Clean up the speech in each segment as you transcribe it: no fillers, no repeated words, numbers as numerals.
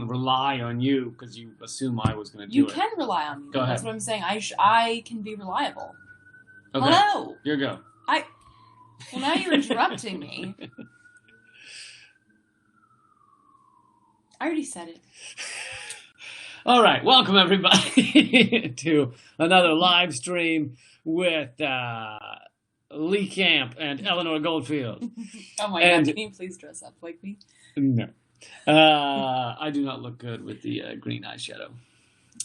rely on you because you assume I was going to do it. You can rely on me. Go ahead. That's what I'm saying. I can be reliable. Okay. Hello. Your go. Well, now you're interrupting me. I already said it. All right. Welcome, everybody, to another live stream with Lee Camp and Eleanor Goldfield. Oh my God, can you please dress up like me? No. I do not look good with the green eyeshadow.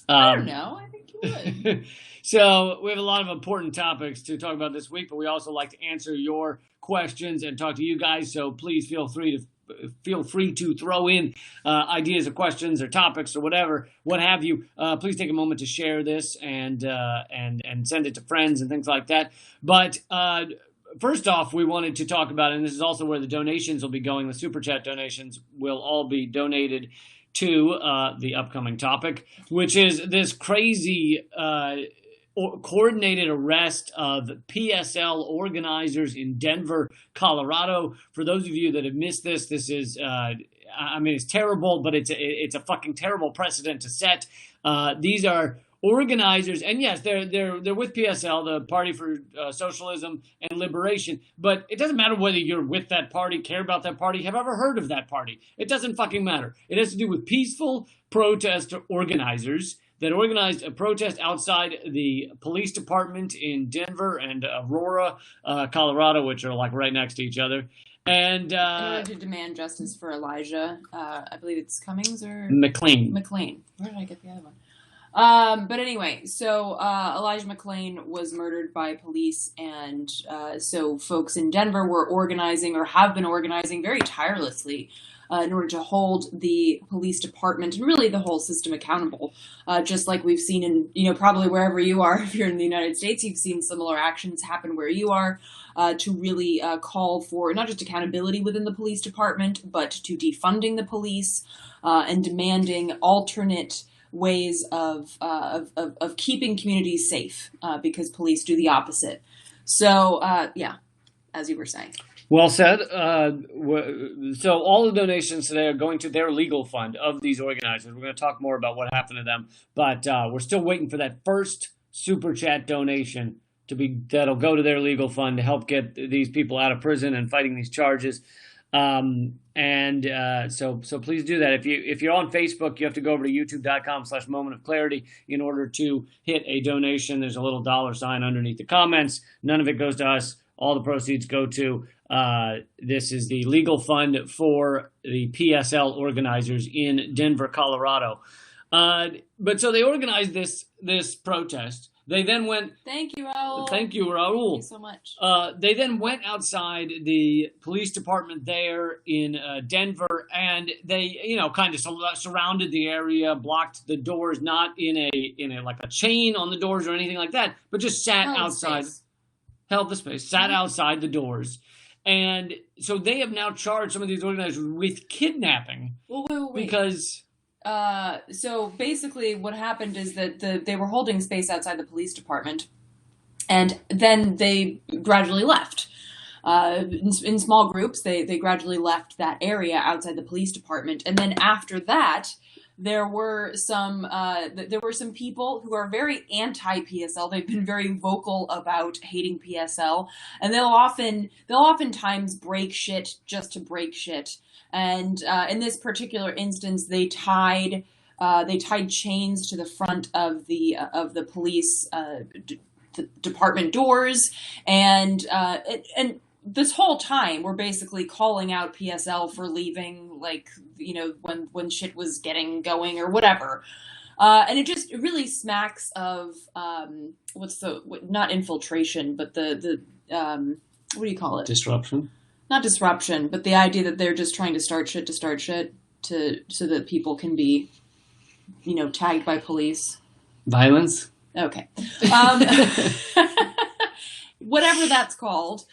I don't know. I think you would. So we have a lot of important topics to talk about this week, but we also like to answer your questions and talk to you guys. So please feel free to throw in ideas or questions or topics or whatever, what have you. Please take a moment to share this and send it to friends and things like that. But first off, we wanted to talk about, and this is also where the donations will be going. The Super Chat donations will all be donated to the upcoming topic, which is this crazy coordinated arrest of PSL organizers in Denver, Colorado. For those of you that have missed this, this is, it's terrible, but it's a fucking terrible precedent to set. These are organizers, and yes, they're with PSL, the Party for Socialism and Liberation, but it doesn't matter whether you're with that party, care about that party, have ever heard of that party. It doesn't fucking matter. It has to do with peaceful protest organizers that organized a protest outside the police department in Denver and Aurora, Colorado, which are like right next to each other. And in order to demand justice for Elijah, I believe it's Cummings or McLean. Where did I get the other one? But anyway, so Elijah McClain was murdered by police, and so folks in Denver were organizing, or have been organizing very tirelessly, in order to hold the police department and really the whole system accountable. Just like we've seen in, probably wherever you are, if you're in the United States, you've seen similar actions happen where you are, to really call for not just accountability within the police department, but to defunding the police, and demanding alternate ways of keeping communities safe, because police do the opposite. So, as you were saying. Well said. So all the donations today are going to their legal fund of these organizers. We're going to talk more about what happened to them, but we're still waiting for that first Super Chat donation that'll go to their legal fund to help get these people out of prison and fighting these charges. So please do that. If you're on Facebook, you have to go over to youtube.com/momentofclarity in order to hit a donation. There's a little $sign underneath the comments. None of it goes to us. All the proceeds go to, this is the legal fund for the PSL organizers in Denver, Colorado. But so they organized this protest. They then went... Thank you, Raul. Thank you, Raul. Thank you so much. They then went outside the police department there in Denver, and they, kind of surrounded the area, blocked the doors, not in a like a chain on the doors or anything like that, but just sat outside. Held the space, sat outside the doors. And so they have now charged some of these organizers with kidnapping. Wait. Because... So basically what happened is that they were holding space outside the police department, and then they gradually left. In small groups, they gradually left that area outside the police department. And then after that, there were some people who are very anti-PSL. They've been very vocal about hating PSL, and they'll oftentimes break shit just to break shit. And in this particular instance, they tied chains to the front of the police department doors, and this whole time we're basically calling out PSL for leaving, when shit was getting going or whatever. And it really smacks of not infiltration, but the what do you call it? Disruption. Not disruption, but the idea that they're just trying to start shit so that people can be, tagged by police. Violence. Okay. Whatever that's called.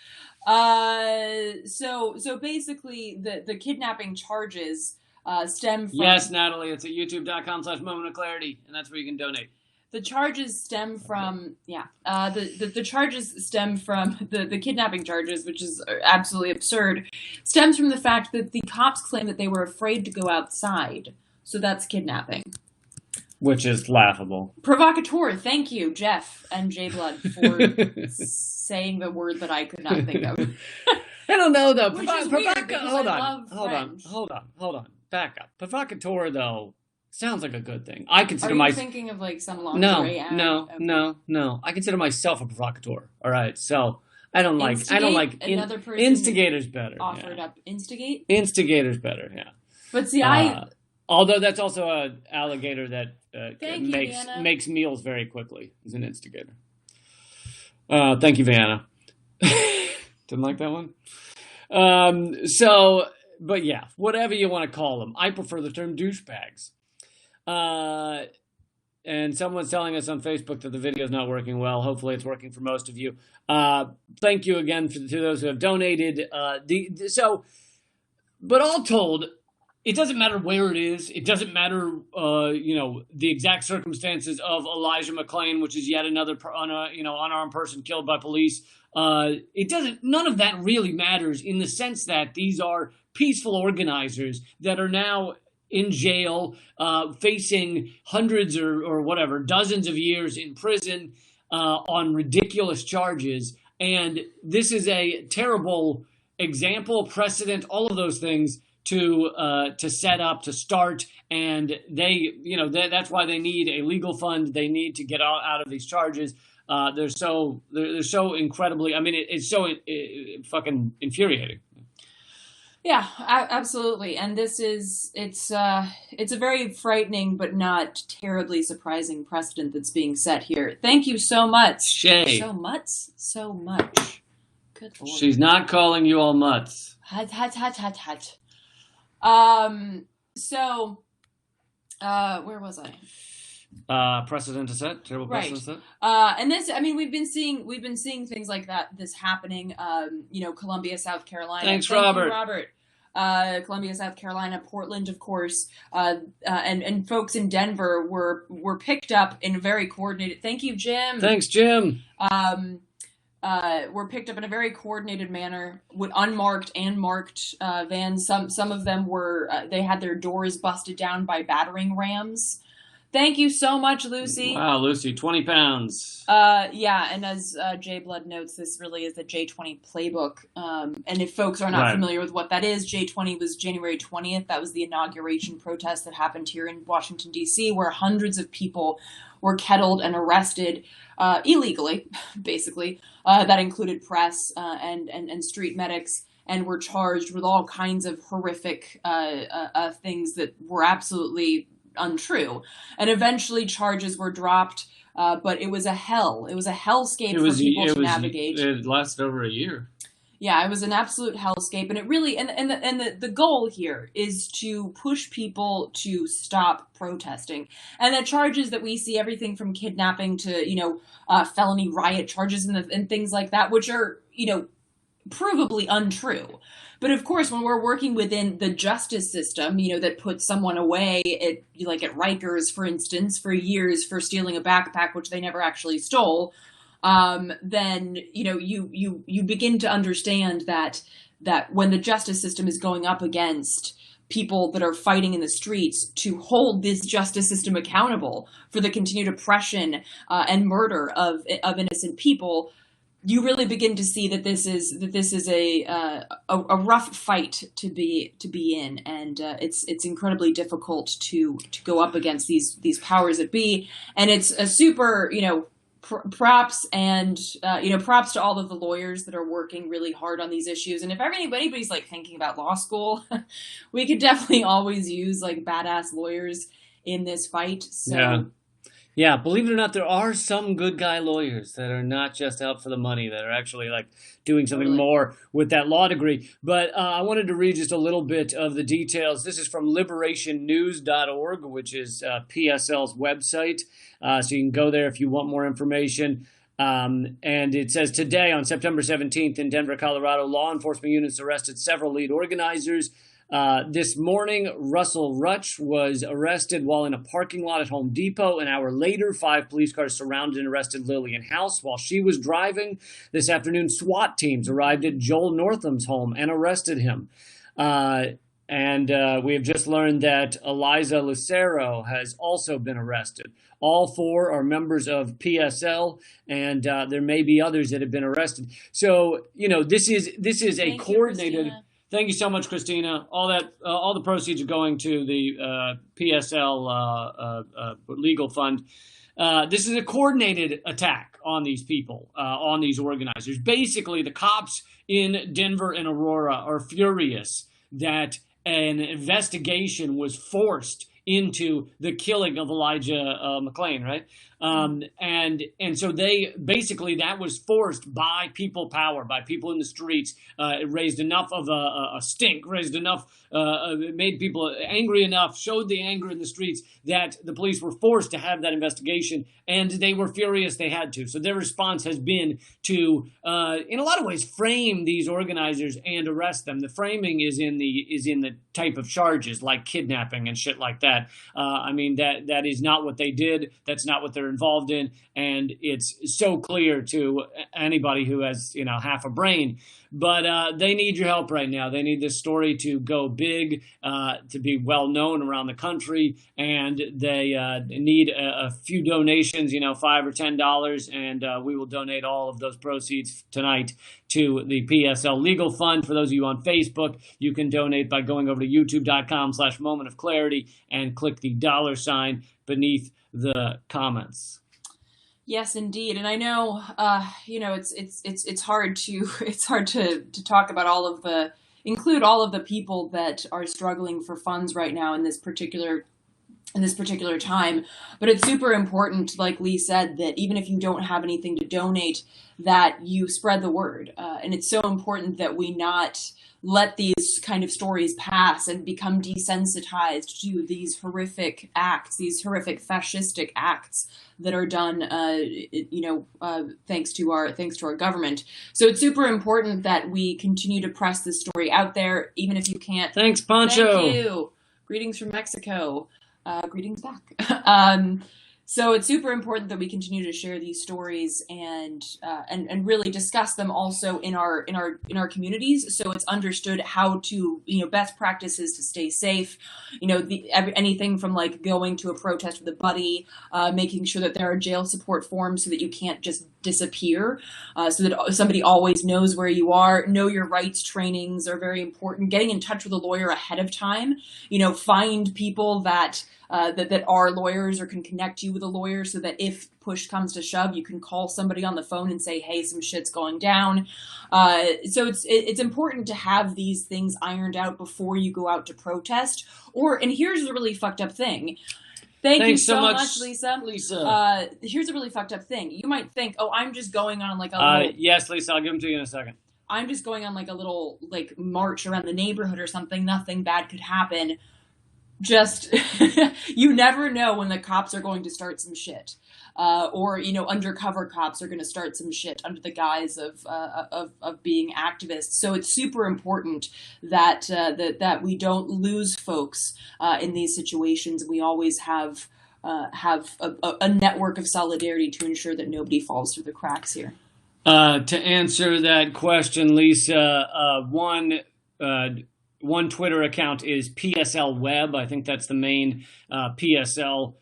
So basically the kidnapping charges stem from... Yes, Natalie, it's at youtube.com/momentofclarity, and that's where you can donate. The charges stem from, the charges stem from the kidnapping charges, which is absolutely absurd, stems from the fact that the cops claim that they were afraid to go outside So that's kidnapping. Which is laughable. Provocateur. Thank you, Jeff and J Blood, for saying the word that I could not think of. I don't know though. Which is weird because hold I on. love Hold on. Back up. Provocateur though sounds like a good thing. I consider Are you thinking of like some lingerie ad? No. I consider myself a provocateur. All right. So I don't like another person instigator's better. Offered up instigate. Instigator's better. Yeah. But see, although that's also an alligator that makes meals very quickly. Is an instigator. Thank you, Vanna. Didn't like that one. But yeah, whatever you want to call them. I prefer the term douchebags. And someone's telling us on Facebook that the video is not working well. Hopefully it's working for most of you. Thank you again to those who have donated. But all told, it doesn't matter where it is. It doesn't matter, the exact circumstances of Elijah McClain, which is yet another unarmed person killed by police. None of that really matters in the sense that these are peaceful organizers that are now in jail, facing hundreds or whatever, dozens of years in prison on ridiculous charges. And this is a terrible example, precedent, all of those things to set up, to start. And that's why they need a legal fund. They need to get out of these charges. They're so incredibly, it's so fucking infuriating. Yeah, absolutely. And it's a very frightening but not terribly surprising precedent that's being set here. Thank you so much. Shay. So much. Good Lord. She's not calling you all mutts. Hut. Where was I? Precedent to set, terrible right. precedent set. And this, we've been seeing things like that, this happening, Columbia, South Carolina. Thank you, Robert. Columbia, South Carolina, Portland, of course, and folks in Denver were picked up in a very coordinated, thank you, Jim. Thanks, Jim. Were picked up in a very coordinated manner with unmarked and marked vans. Some of them they had their doors busted down by battering rams. Thank you so much, Lucy. Wow, Lucy, 20 pounds. Yeah, and as J Blood notes, this really is the J20 playbook. And if folks are not familiar with what that is, J20 was January 20th. That was the inauguration protest that happened here in Washington, D.C., where hundreds of people were kettled and arrested illegally, basically. That included press and street medics, and were charged with all kinds of horrific things that were absolutely untrue. And eventually charges were dropped, but it was a hell. It was a hellscape for people to navigate. It lasted over a year. Yeah, it was an absolute hellscape, and it really and the goal here is to push people to stop protesting. And the charges that we see, everything from kidnapping to felony riot charges and things like that, which are provably untrue. But of course, when we're working within the justice system, that puts someone away at Rikers, for instance, for years for stealing a backpack, which they never actually stole, then you begin to understand that when the justice system is going up against people that are fighting in the streets to hold this justice system accountable for the continued oppression and murder of innocent people, you really begin to see that this is a rough fight to be in, and it's incredibly difficult to go up against these powers that be, and it's a super props to all of the lawyers that are working really hard on these issues. And if anybody's thinking about law school, we could definitely always use badass lawyers in this fight. So. Yeah, believe it or not, there are some good guy lawyers that are not just out for the money, that are actually doing something more with that law degree. But I wanted to read just a little bit of the details. This is from liberationnews.org, which is PSL's website. So you can go there if you want more information. And it says, today on September 17th in Denver, Colorado, law enforcement units arrested several lead organizers. This morning, Russell Rutch was arrested while in a parking lot at Home Depot. An hour later, 5 police cars surrounded and arrested Lillian House while she was driving. This afternoon, SWAT teams arrived at Joel Northam's home and arrested him. And we have just learned that Eliza Lucero has also been arrested. All four are members of PSL, and there may be others that have been arrested. So, this is a coordinated. Thank you so much, Christina. All the proceeds are going to the PSL legal fund. This is a coordinated attack on these people, on these organizers. Basically, the cops in Denver and Aurora are furious that an investigation was forced into the killing of Elijah McClain, right? And so they basically, that was forced by people power, by people in the streets. It raised enough of a stink, raised enough, made people angry enough, showed the anger in the streets that the police were forced to have that investigation, and they were furious they had to. So their response has been to, in a lot of ways, frame these organizers and arrest them. The framing is in the type of charges like kidnapping and shit like that. That is not what they did. That's not what they're involved in, and it's so clear to anybody who has half a brain. But they need your help right now. They need this story to go big, to be well known around the country, and they need a few donations, $5 or $10, and we will donate all of those proceeds tonight to the PSL Legal Fund. For those of you on Facebook, you can donate by going over to youtube.com/momentofclarity and click the $ beneath the comments. Yes, indeed, and I know, it's hard to talk about include all of the people that are struggling for funds right now in this particular time. But it's super important, like Lee said, that even if you don't have anything to donate, that you spread the word, and it's so important that we not let these kind of stories pass and become desensitized to these horrific acts, these horrific fascistic acts that are done, thanks to our government. So it's super important that we continue to press this story out there, even if you can't. Thanks, Pancho. Thank you. Greetings from Mexico. Greetings back. So it's super important that we continue to share these stories and really discuss them also in our communities, so it's understood how to best practices to stay safe. Anything from like going to a protest with a buddy, making sure that there are jail support forms so that you can't just disappear, so that somebody always knows where you are. Know your rights trainings are very important. Getting in touch with a lawyer ahead of time. Find people that are lawyers or can connect you with a lawyer, so that if push comes to shove, you can call somebody on the phone and say, hey, some shit's going down. So it's important to have these things ironed out before you go out to protest. And here's the really fucked up thing. Thanks you so much, Lisa. Here's a really fucked up thing. You might think, oh, I'm just going on like a little... Yes, Lisa, I'll give them to you in a second. I'm just going on like a little march around the neighborhood or something. Nothing bad could happen. Just, you never know when the cops are going to start some shit, or undercover cops are going to start some shit under the guise of being activists. So it's super important that that we don't lose folks in these situations. We always have a network of solidarity to ensure that nobody falls through the cracks here. To answer that question, Lisa, one Twitter account is PSL Web. I think that's the main PSL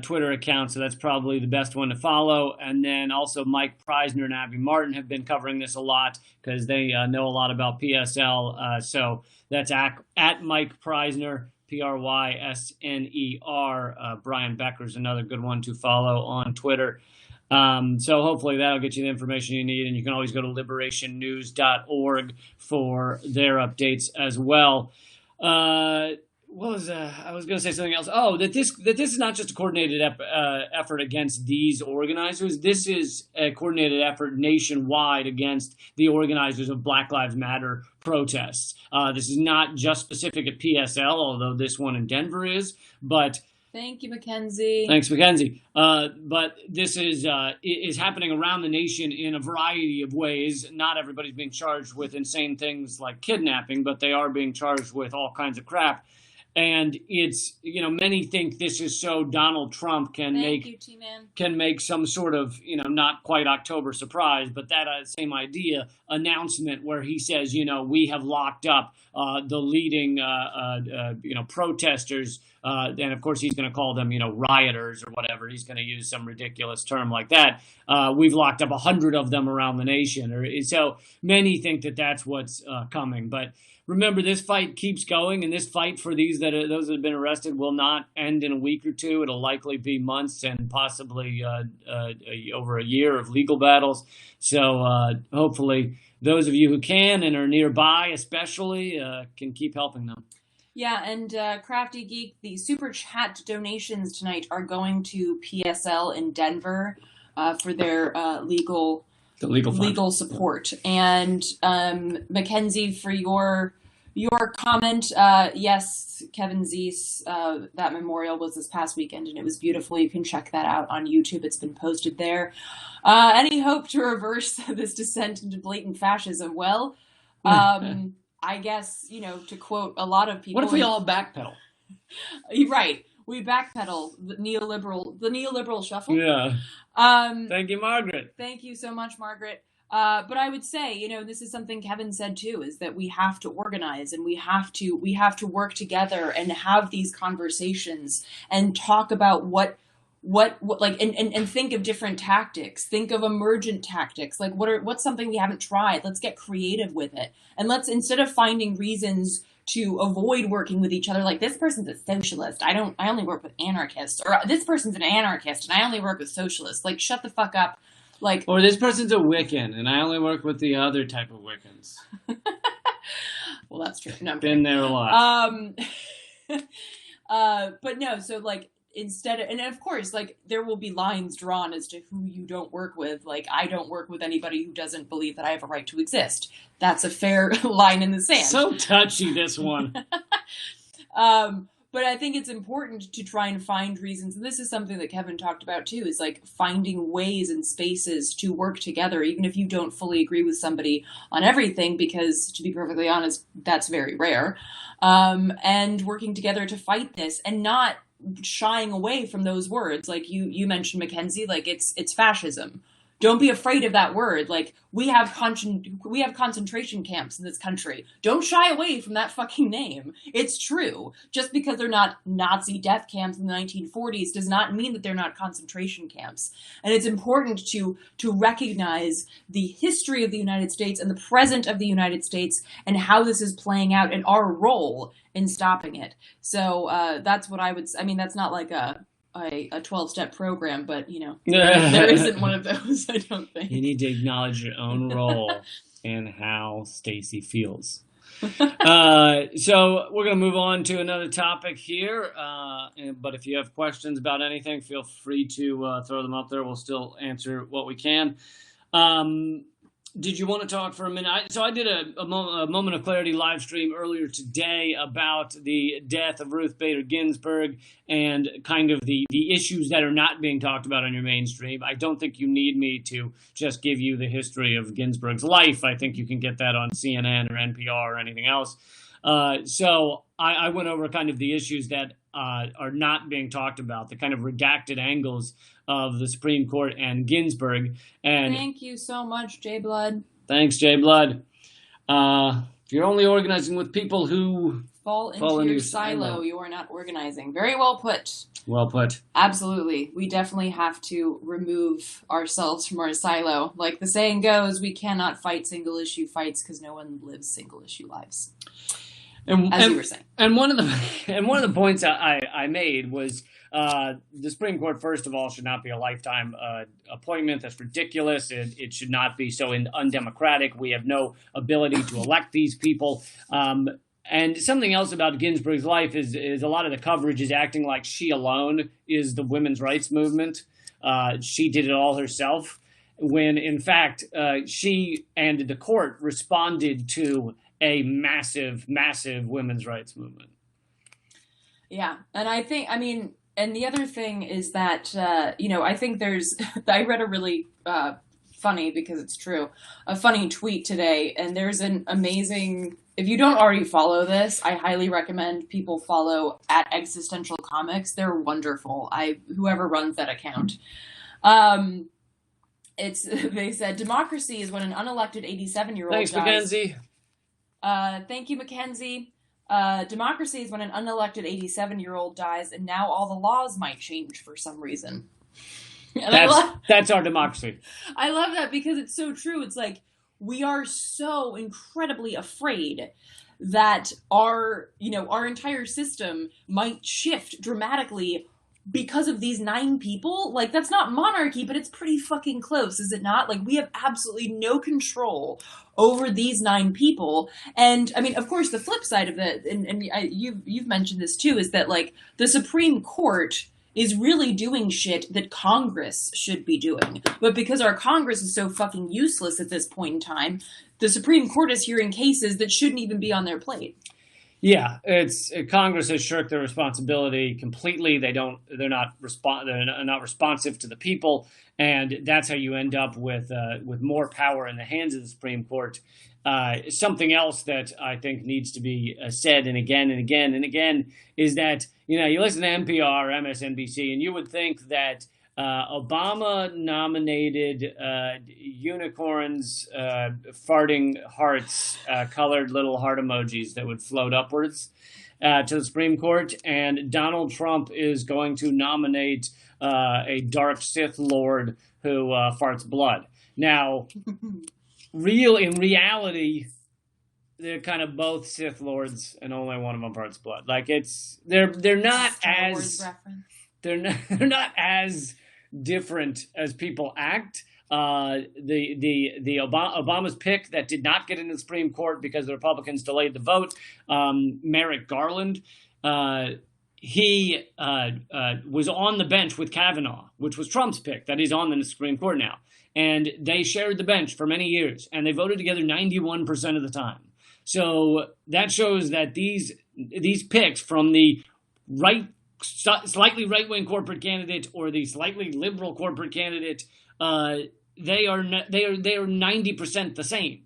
Twitter account, so that's probably the best one to follow. And then also Mike Preisner and Abby Martin have been covering this a lot because they know a lot about PSL. So that's at Mike Preisner, Prysner. Brian Becker's another good one to follow on Twitter. So hopefully that'll get you the information you need, and you can always go to liberationnews.org for their updates as well. I was going to say something else. Oh, that this is not just a coordinated effort against these organizers. This is a coordinated effort nationwide against the organizers of Black Lives Matter protests. This is not just specific at PSL, although this one in Denver is, but... Thank you, Mackenzie. Thanks, Mackenzie. But this is happening around the nation in a variety of ways. Not everybody's being charged with insane things like kidnapping, but they are being charged with all kinds of crap. And it's, many think this is so Donald Trump can make some sort of, not quite October surprise, but that same idea announcement where he says, we have locked up the leading, protesters. And of course, he's going to call them, rioters or whatever. He's going to use some ridiculous term like that. We've locked up 100 of them around the nation. So many think that that's what's coming. But remember, this fight keeps going, and this fight for those that have been arrested will not end in a week or two. It'll likely be months and possibly over a year of legal battles. So hopefully those of you who can and are nearby especially can keep helping them. Yeah, and Crafty Geek, the Super Chat donations tonight are going to PSL in Denver for their legal support. And Mackenzie, for your comment, yes, Kevin Zeese, that memorial was this past weekend, and it was beautiful. You can check that out on YouTube. It's been posted there. Any hope to reverse this descent into blatant fascism? Well, I guess, to quote a lot of people. What if we all backpedal? Right. We backpedal the neoliberal shuffle. Yeah. Thank you, Margaret. Thank you so much, Margaret. But I would say, this is something Kevin said too, is that we have to organize and we have to work together and have these conversations and talk about what and think of different tactics, think of emergent tactics. Like what's something we haven't tried? Let's get creative with it. And let's, instead of finding reasons to avoid working with each other, like this person's a socialist, I only work with anarchists, or this person's an anarchist and I only work with socialists. Like, shut the fuck up. Like, or this person's a Wiccan and I only work with the other type of Wiccans. Well, that's true. No, I'm been there a lot. But no, so like, and of course, like, there will be lines drawn as to who you don't work with. Like, I don't work with anybody who doesn't believe that I have a right to exist. That's a fair line in the sand. So touchy, this one. But I think it's important to try and find reasons, and this is something that Kevin talked about too, is like finding ways and spaces to work together, even if you don't fully agree with somebody on everything, because to be perfectly honest, that's very rare. And working together to fight this, and not shying away from those words. Like you mentioned, Mackenzie, like it's fascism. Don't be afraid of that word. Like, we have concentration camps in this country. Don't shy away from that fucking name. It's true. Just because they're not Nazi death camps in the 1940s does not mean that they're not concentration camps. And it's important to recognize the history of the United States and the present of the United States and how this is playing out and our role in stopping it. So that's what I would. I mean, that's not like a 12-step program, but there isn't one of those. I don't think you need to acknowledge your own role and how Stacey feels. So we're going to move on to another topic here. But if you have questions about anything, feel free to throw them up there. We'll still answer what we can. Did you want to talk for a minute? I did a Moment of Clarity live stream earlier today about the death of Ruth Bader Ginsburg and kind of the issues that are not being talked about on your mainstream. I don't think you need me to just give you the history of Ginsburg's life. I think you can get that on CNN or NPR or anything else. So I went over kind of the issues that are not being talked about, the kind of redacted angles of the Supreme Court and Ginsburg. And thank you so much, Jay Blood. Thanks, Jay Blood. If you're only organizing with people who fall into your silo, you are not organizing. Very well put. Well put. Absolutely. We definitely have to remove ourselves from our silo. Like the saying goes, we cannot fight single-issue fights because no one lives single-issue lives. As you were saying. And one of the points I made was the Supreme Court, first of all, should not be a lifetime appointment. That's ridiculous. It should not be so undemocratic. We have no ability to elect these people. And something else about Ginsburg's life is a lot of the coverage is acting like she alone is the women's rights movement. She did it all herself, when in fact she and the court responded to a massive, massive women's rights movement. Yeah. And and the other thing is that, I think I read a really funny, because it's true, a funny tweet today, and there's an amazing if you don't already follow this, I highly recommend people follow @existential_comics. They're wonderful. Whoever runs that account. They said democracy is when an unelected 87-year-old Thanks, dies. Mackenzie. Thank you, Mackenzie. Democracy is when an unelected 87-year-old dies, and now all the laws might change for some reason. That's our democracy. I love that because it's so true. It's like we are so incredibly afraid that our entire system might shift dramatically because of these 9 people. Like, that's not monarchy, but it's pretty fucking close, is it not? Like, we have absolutely no control over these 9 people. And I mean, of course, the flip side of it, and you've mentioned this too, is that like the Supreme Court is really doing shit that Congress should be doing. But because our Congress is so fucking useless at this point in time, the Supreme Court is hearing cases that shouldn't even be on their plate. Yeah, Congress has shirked their responsibility completely. They're not responsive to the people, and that's how you end up with more power in the hands of the Supreme Court. Something else that I think needs to be said, and again and again and again, is that you listen to NPR, MSNBC, and you would think that Obama nominated unicorns, farting hearts, colored little heart emojis that would float upwards to the Supreme Court, and Donald Trump is going to nominate a dark Sith Lord who farts blood. Now, in reality, they're kind of both Sith Lords, and only one of them farts blood. Like they're not as different as people act. Obama's pick that did not get into the Supreme Court because the Republicans delayed the vote, Merrick Garland, he was on the bench with Kavanaugh, which was Trump's pick that he's on the Supreme Court now. And they shared the bench for many years, and they voted together 91% of the time. So that shows that these picks from the slightly right-wing corporate candidate or the slightly liberal corporate candidate, they are 90% the same.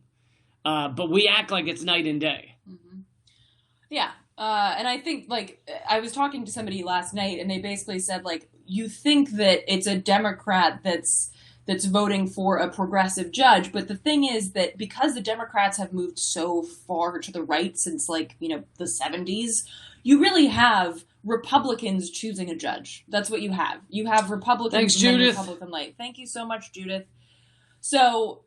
But we act like it's night and day. Mm-hmm. Yeah. And I think, like, I was talking to somebody last night, and they basically said, like, you think that it's a Democrat that's voting for a progressive judge. But the thing is that because the Democrats have moved so far to the right since, like, the 70s, you really have Republicans choosing a judge. That's what you have. You have Republicans. Thanks, Judith. Republican light. Thank you so much, Judith. So,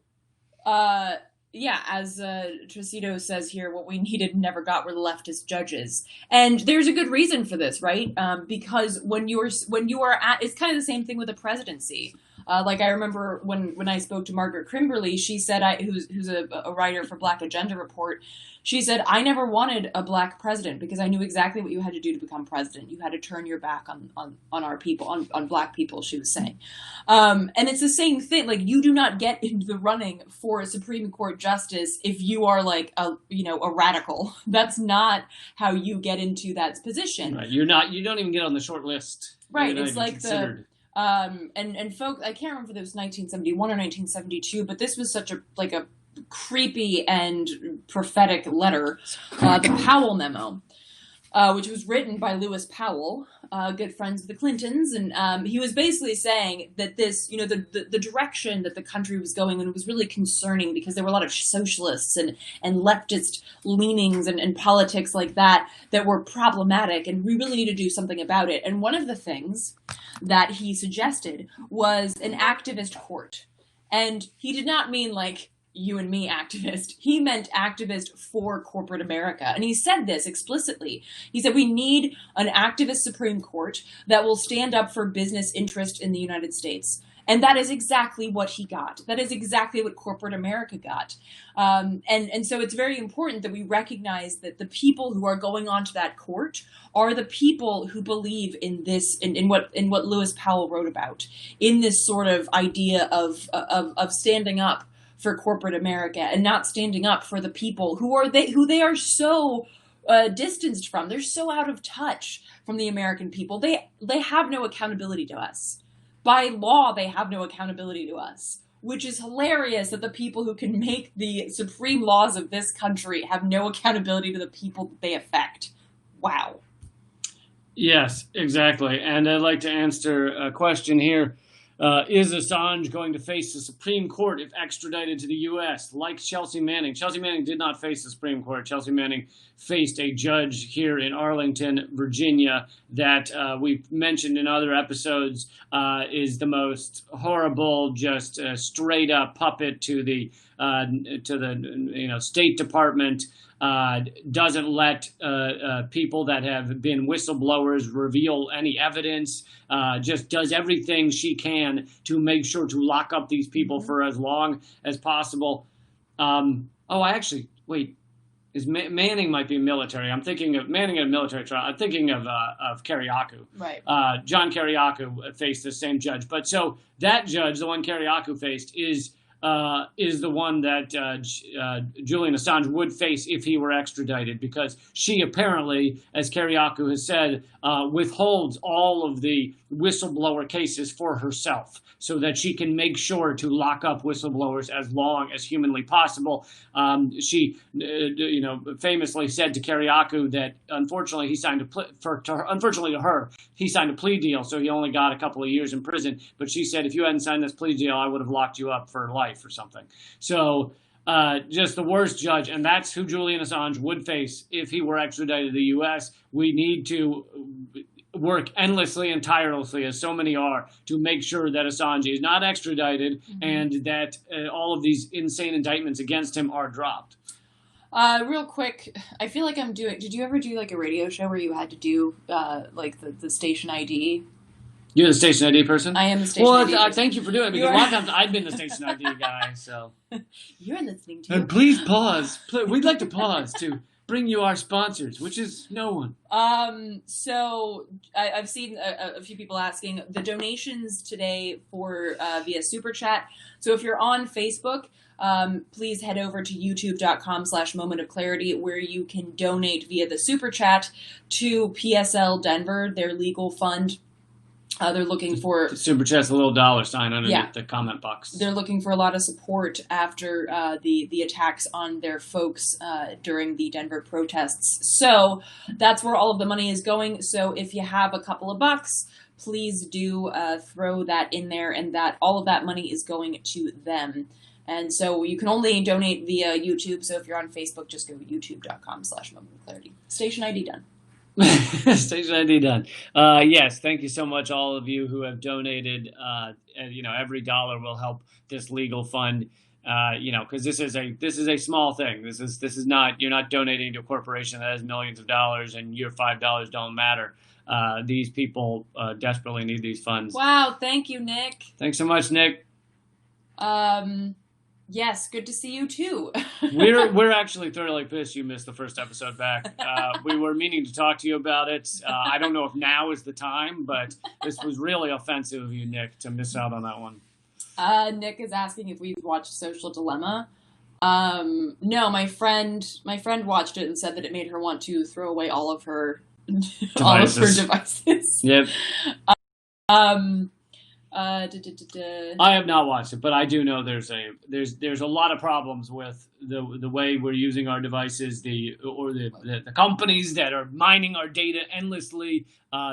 yeah, as Tricito says here, what we needed and never got were the leftist judges. And there's a good reason for this, right? Because when you are at, it's kind of the same thing with the presidency. Like, I remember when I spoke to Margaret Kimberly, she said, who's a writer for Black Agenda Report, she said, I never wanted a black president because I knew exactly what you had to do to become president. You had to turn your back on our people, on black people, she was saying. And it's the same thing. Like, you do not get into the running for a Supreme Court justice if you are like a radical. That's not how you get into that position. Right. You don't even get on the short list. Right. It's like considered. And folks, I can't remember if it was 1971 or 1972, but this was such a creepy and prophetic letter, the Powell memo, which was written by Lewis Powell, good friends of the Clintons, and he was basically saying that this, the direction that the country was going in was really concerning because there were a lot of socialists and leftist leanings and politics like that were problematic, and we really need to do something about it. And one of the things that he suggested was an activist court, and he did not mean like you and me activist. He meant activist for corporate America. And he said this explicitly. He said, we need an activist Supreme Court that will stand up for business interest in the United States. And that is exactly what he got. That is exactly what corporate America got. And so it's very important that we recognize that the people who are going onto that court are the people who believe in this, in what Lewis Powell wrote about, in this sort of idea of standing up for corporate America and not standing up for the people who they are so distanced from. They're so out of touch from the American people. They have no accountability to us. By law, they have no accountability to us. which is hilarious that the people who can make the supreme laws of this country have no accountability to the people that they affect. Wow. Yes, exactly. And I'd like to answer a question here. Is Assange going to face the Supreme Court if extradited to the U.S. like Chelsea Manning? Chelsea Manning did not face the Supreme Court. Chelsea Manning faced a judge here in Arlington, Virginia, that we've mentioned in other episodes is the most horrible, just straight up puppet to the State Department. Doesn't let people that have been whistleblowers reveal any evidence, just does everything she can to make sure to lock up these people for as long as possible. Manning might be military. I'm thinking of Manning in a military trial. I'm thinking of Kiriakou. Right. John Kiriakou faced the same judge. But so that judge, the one Kiriakou faced, is the one that Julian Assange would face if he were extradited, because she apparently, as Kiriakou has said, withholds all of the whistleblower cases for herself so that she can make sure to lock up whistleblowers as long as humanly possible. She, famously said to Kiriakou that unfortunately he signed unfortunately to her, he signed a plea deal, so he only got a couple of years in prison. But she said, if you hadn't signed this plea deal, I would have locked you up for life or something. So just the worst judge, and that's who Julian Assange would face if he were extradited to the U.S. We need to work endlessly and tirelessly, as so many are, to make sure that Assange is not extradited and that all of these insane indictments against him are dropped. Real quick, I feel like did you ever do like a radio show where you had to do like the station ID? You're the station ID person? I am the station ID person. Thank you for doing it, because a lot of times I've been the station ID guy, so. You're listening to. And please pause. We'd like to pause to bring you our sponsors, which is no one. So I've seen a few people asking the donations today for via Super Chat. So if you're on Facebook, please head over to youtube.com/Moment of Clarity, where you can donate via the Super Chat to PSL Denver, their legal fund. They're looking for Super Chat's a little $sign underneath the comment box. They're looking for a lot of support after the attacks on their folks during the Denver protests. So that's where all of the money is going. So if you have a couple of bucks, please do throw that in there, and that all of that money is going to them. And so you can only donate via YouTube. So if you're on Facebook, just go to youtube.com/Moment of Clarity. Station ID done. Station ID done. Yes, thank you so much, all of you who have donated. And every dollar will help this legal fund. Because this is a small thing. This is not, you're not donating to a corporation that has millions of dollars, and your $5 don't matter. These people desperately need these funds. Wow, thank you, Nick. Thanks so much, Nick. Yes, good to see you too. We're actually thoroughly pissed you missed the first episode back. We were meaning to talk to you about it. I don't know if now is the time, but this was really offensive of you, Nick, to miss out on that one. Nick is asking if we've watched Social Dilemma. No, my friend watched it and said that it made her want to throw away all of her devices. Yep. I have not watched it, but I do know there's a lot of problems with the way we're using our devices, the companies that are mining our data endlessly.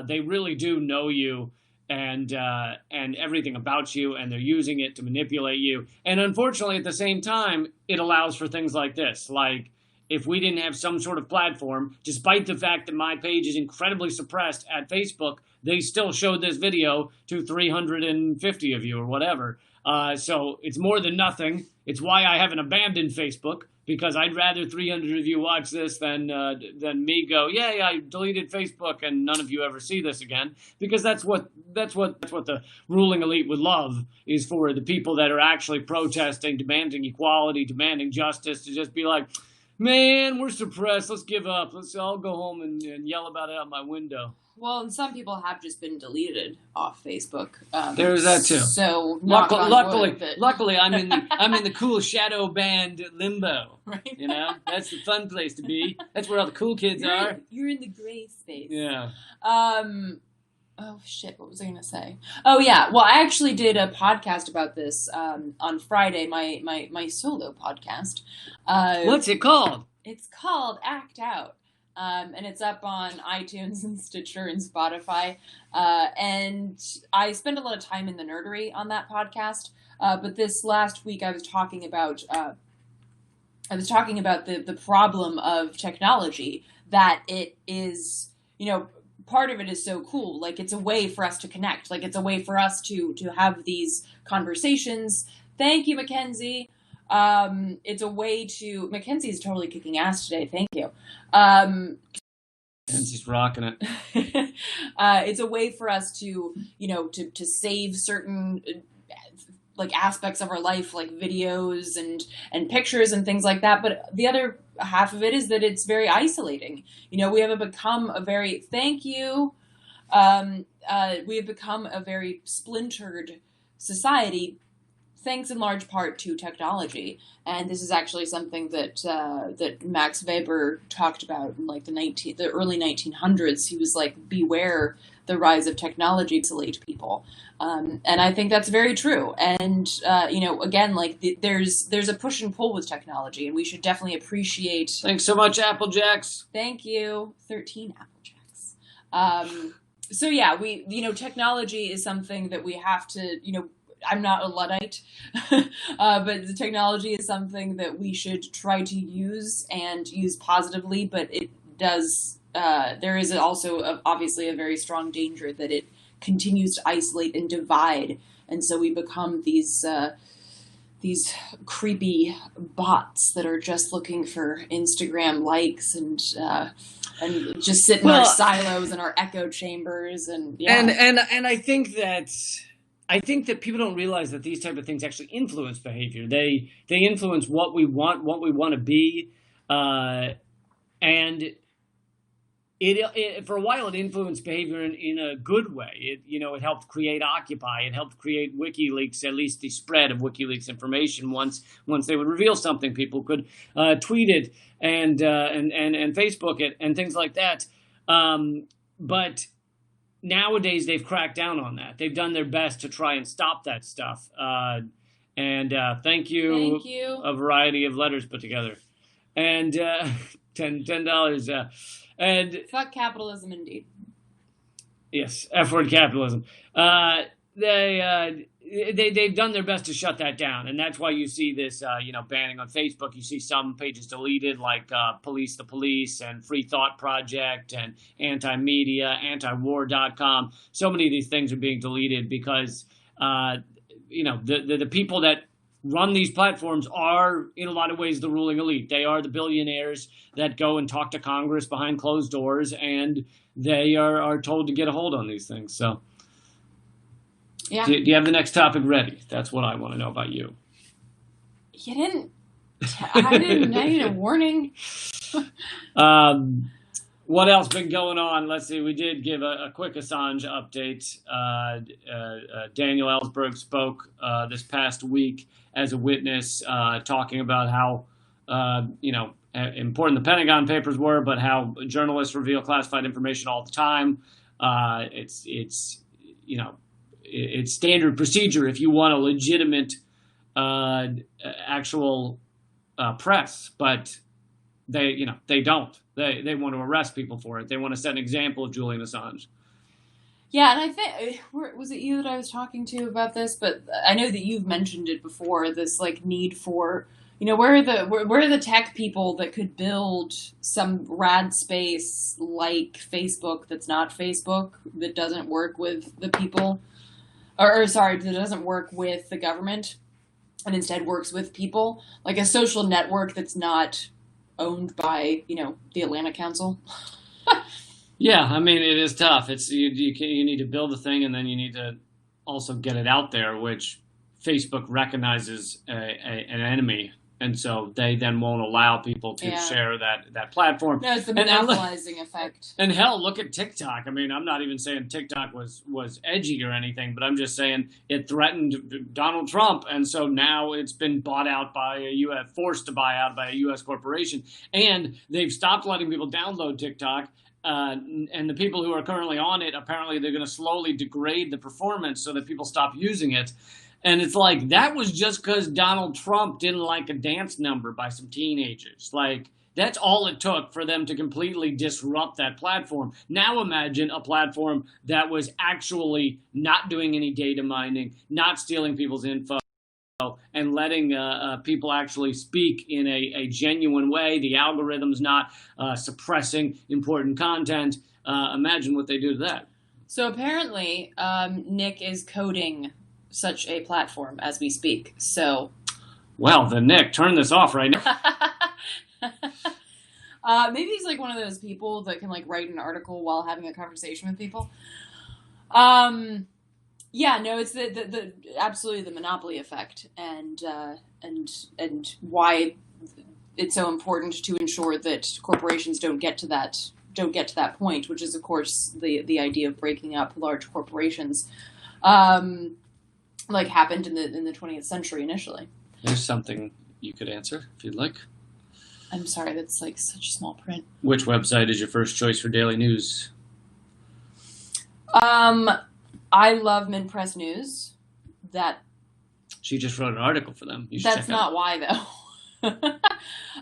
They really do know you and everything about you, and they're using it to manipulate you. And unfortunately, at the same time, it allows for things like this. Like, if we didn't have some sort of platform, despite the fact that my page is incredibly suppressed at Facebook, they still showed this video to 350 of you or whatever. So it's more than nothing. It's why I haven't abandoned Facebook, because I'd rather 300 of you watch this than me go, yay, I deleted Facebook and none of you ever see this again. Because that's what the ruling elite would love, is for the people that are actually protesting, demanding equality, demanding justice, to just be like, man, we're suppressed. Let's give up. Let's all go home and yell about it out my window. Well, and some people have just been deleted off Facebook. There's that too. So luckily, I'm in the cool shadow band limbo. Right. That's the fun place to be. That's where all the cool kids are. You're in the gray space. Yeah. Oh shit! What was I going to say? Oh yeah. Well, I actually did a podcast about this on Friday. My solo podcast. What's it called? It's called Act Out, and it's up on iTunes and Stitcher and Spotify. And I spend a lot of time in the nerdery on that podcast. But this last week, I was talking about the problem of technology, that it is, part of it is so cool. Like, it's a way for us to connect. Like, it's a way for us to have these conversations. Thank you, Mackenzie. It's a way to... Mackenzie's totally kicking ass today. Thank you. Mackenzie's rocking it. It's a way for us to, to save certain... like aspects of our life, like videos and pictures and things like that. But the other half of it is that it's very isolating. We have become a very, thank you. We have become a very splintered society, thanks in large part to technology. And this is actually something that Max Weber talked about in like the early 1900s. He was like, beware the rise of technology to isolate people. And I think that's very true. And, again, like there's a push and pull with technology, and we should definitely appreciate. Thanks so much, Apple Jacks. Thank you. 13 Apple Jacks. So yeah, technology is something that we have to, I'm not a Luddite, but the technology is something that we should try to use and use positively, but it does, there is also obviously a very strong danger that it continues to isolate and divide, and so we become these creepy bots that are just looking for Instagram likes and just sit in our silos and our echo chambers and I think that people don't realize that these type of things actually influence behavior. They influence what we want to be, and it for a while it influenced behavior in a good way. It helped create Occupy. It helped create WikiLeaks, at least the spread of WikiLeaks information. Once they would reveal something, people could tweet it and Facebook it and things like that. But nowadays they've cracked down on that. They've done their best to try and stop that stuff. Thank you. A variety of letters put together, and $10. And fuck capitalism, indeed. Yes, F-word capitalism. They've done their best to shut that down, and that's why you see this, banning on Facebook. You see some pages deleted, like Police the Police and Free Thought Project and Anti-Media, Antiwar.com. So many of these things are being deleted because, the people that run these platforms are, in a lot of ways, the ruling elite. They are the billionaires that go and talk to Congress behind closed doors, and they are told to get a hold on these things. So, yeah. Do you have the next topic ready? That's what I want to know about you. You didn't. I need a warning. What else been going on? Let's see. We did give a quick Assange update. Daniel Ellsberg spoke this past week as a witness, talking about how important the Pentagon Papers were, but how journalists reveal classified information all the time. It's standard procedure if you want a legitimate actual press, but they don't. They want to arrest people for it. They want to set an example of Julian Assange. Yeah, and I think, was it you that I was talking to about this? But I know that you've mentioned it before, this like need for, where are the tech people that could build some rad space like Facebook that's not Facebook, that doesn't work with the people, that doesn't work with the government and instead works with people, like a social network that's not owned by, the Atlantic Council. Yeah, I mean, it is tough. It's you need to build a thing, and then you need to also get it out there, which Facebook recognizes an enemy, and so they then won't allow people to share that platform. No, it's the monopolizing effect. And hell, look at TikTok. I mean, I'm not even saying TikTok was edgy or anything, but I'm just saying it threatened Donald Trump, and so now it's been bought out by forced to buy out by a U.S. corporation, and they've stopped letting people download TikTok. and the people who are currently on it, apparently they're going to slowly degrade the performance so that people stop using it. And it's like, that was just because Donald Trump didn't like a dance number by some teenagers. Like, that's all it took for them to completely disrupt that platform. Now imagine a platform that was actually not doing any data mining, not stealing people's info, and letting people actually speak in a genuine way. The algorithm's not suppressing important content. Imagine what they do to that. So apparently, Nick is coding such a platform as we speak. So, well, then Nick, turn this off right now. Maybe he's like one of those people that can like write an article while having a conversation with people. Yeah, no, it's the absolutely the monopoly effect, and why it's so important to ensure that corporations don't get to that point, which is of course the idea of breaking up large corporations. Like happened in the 20th century initially. There's something you could answer if you'd like. I'm sorry, that's like such small print. Which website is your first choice for daily news? I love Mint Press News. She just wrote an article for them. That's not why though.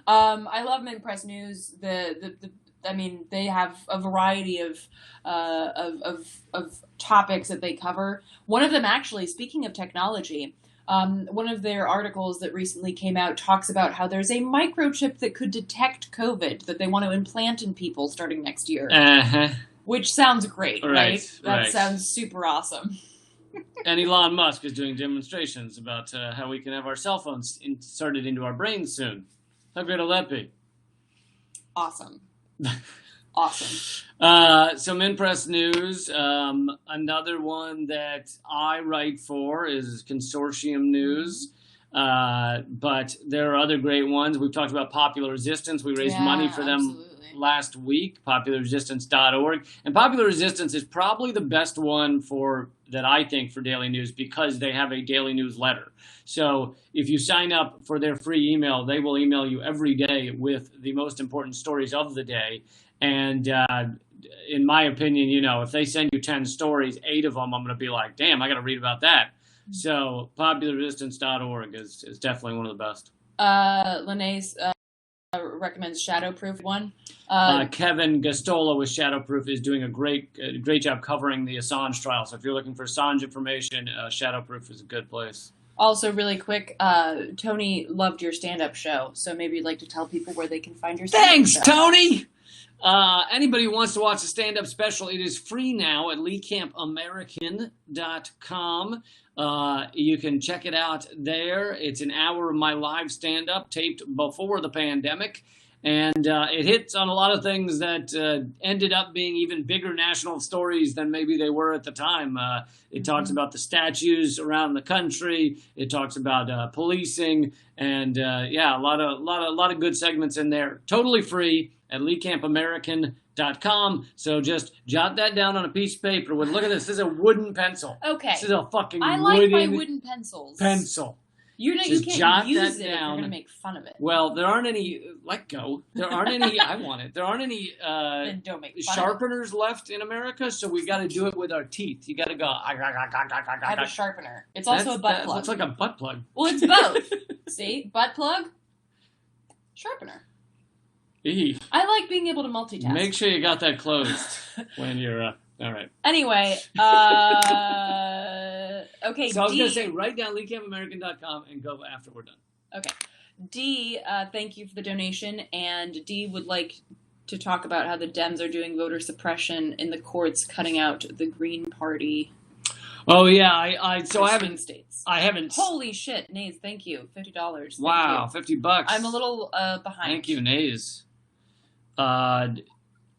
I love Mint Press News. I mean, they have a variety of topics that they cover. One of them, actually, speaking of technology, one of their articles that recently came out talks about how there's a microchip that could detect COVID that they want to implant in people starting next year. Which sounds great, right? That sounds super awesome. And Elon Musk is doing demonstrations about how we can have our cell phones inserted into our brains soon. How great will that be? Awesome. Awesome. Some in-press news. Another one that I write for is Consortium News. But there are other great ones. We've talked about Popular Resistance. We raised money for them last week, popularresistance.org. And Popular Resistance is probably the best one that I think for daily news, because they have a daily newsletter. So if you sign up for their free email, they will email you every day with the most important stories of the day. And in my opinion, if they send you 10 stories, 8 of them, I'm going to be like, damn, I got to read about that. So popularresistance.org is definitely one of the best. Linnaeus recommends Shadowproof one. Kevin Gastola with Shadowproof is doing a great job covering the Assange trial. So if you're looking for Assange information, Shadowproof is a good place. Also, really quick, Tony loved your stand-up show, so maybe you'd like to tell people where they can find your stand-up Thanks, show. Tony! Anybody who wants to watch a stand-up special, it is free now at leecampamerican.com. You can check it out there. It's an hour of my live stand-up taped before the pandemic. And it hits on a lot of things that ended up being even bigger national stories than maybe they were at the time. It talks about the statues around the country. It talks about policing, and a lot of good segments in there. Totally free at leecampamerican.com. So just jot that down on a piece of paper. Look at this. This is a wooden pencil. Okay. This is a fucking I like my wooden pencils. Pencil. You can't use it if you're going to make fun of it. Well, there aren't any, let go. There aren't any, I want it. There aren't any then don't make fun sharpeners left in America, so we got to do it with our teeth. You got to go. I have a sharpener. It's also a butt plug. Looks like a butt plug. Well, it's both. See? Butt plug, sharpener. I like being able to multitask. Make sure you got that closed when you're, all right. Anyway, okay. So I was going to say, write down leecampamerican.com and go after we're done. Okay. D, thank you for the donation. And D would like to talk about how the Dems are doing voter suppression in the courts, cutting out the Green Party. Oh, yeah. I haven't. States. I haven't. Holy shit. Nays, thank you. $50. Wow. $50. I'm a little behind. Thank you, Nays.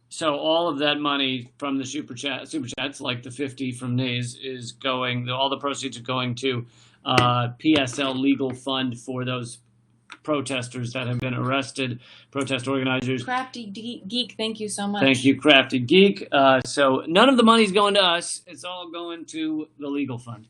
So all of that money from the super chats, like the 50 from Nays, is going. All the proceeds are going to PSL Legal Fund for those protesters that have been arrested, protest organizers. Crafty Geek, thank you so much. Thank you, Crafty Geek. So none of the money's going to us. It's all going to the Legal Fund.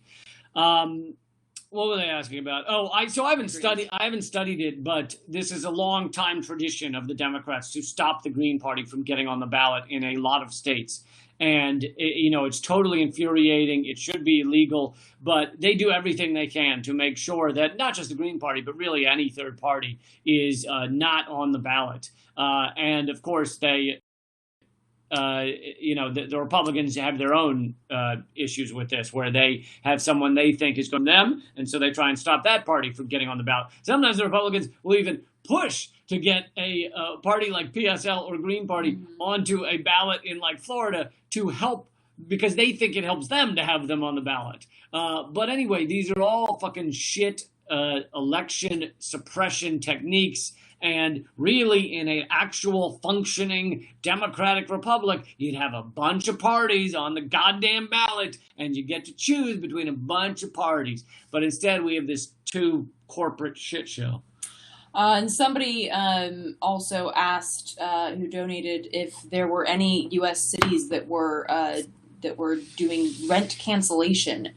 What were they asking about? Oh, I haven't studied it, but this is a long time tradition of the Democrats to stop the Green Party from getting on the ballot in a lot of states. And, it's totally infuriating. It should be illegal, but they do everything they can to make sure that not just the Green Party, but really any third party is not on the ballot. And of course, the Republicans have their own issues with this, where they have someone they think is going to them, and so they try and stop that party from getting on the ballot. Sometimes the Republicans will even push to get a party like PSL or Green Party onto a ballot in like Florida to help, because they think it helps them to have them on the ballot. But anyway, these are all fucking shit election suppression techniques. And really, in an actual functioning democratic republic, you'd have a bunch of parties on the goddamn ballot, and you get to choose between a bunch of parties. But instead, we have this two corporate shit show. And somebody also asked, who donated, if there were any U.S. cities that were doing rent cancellation.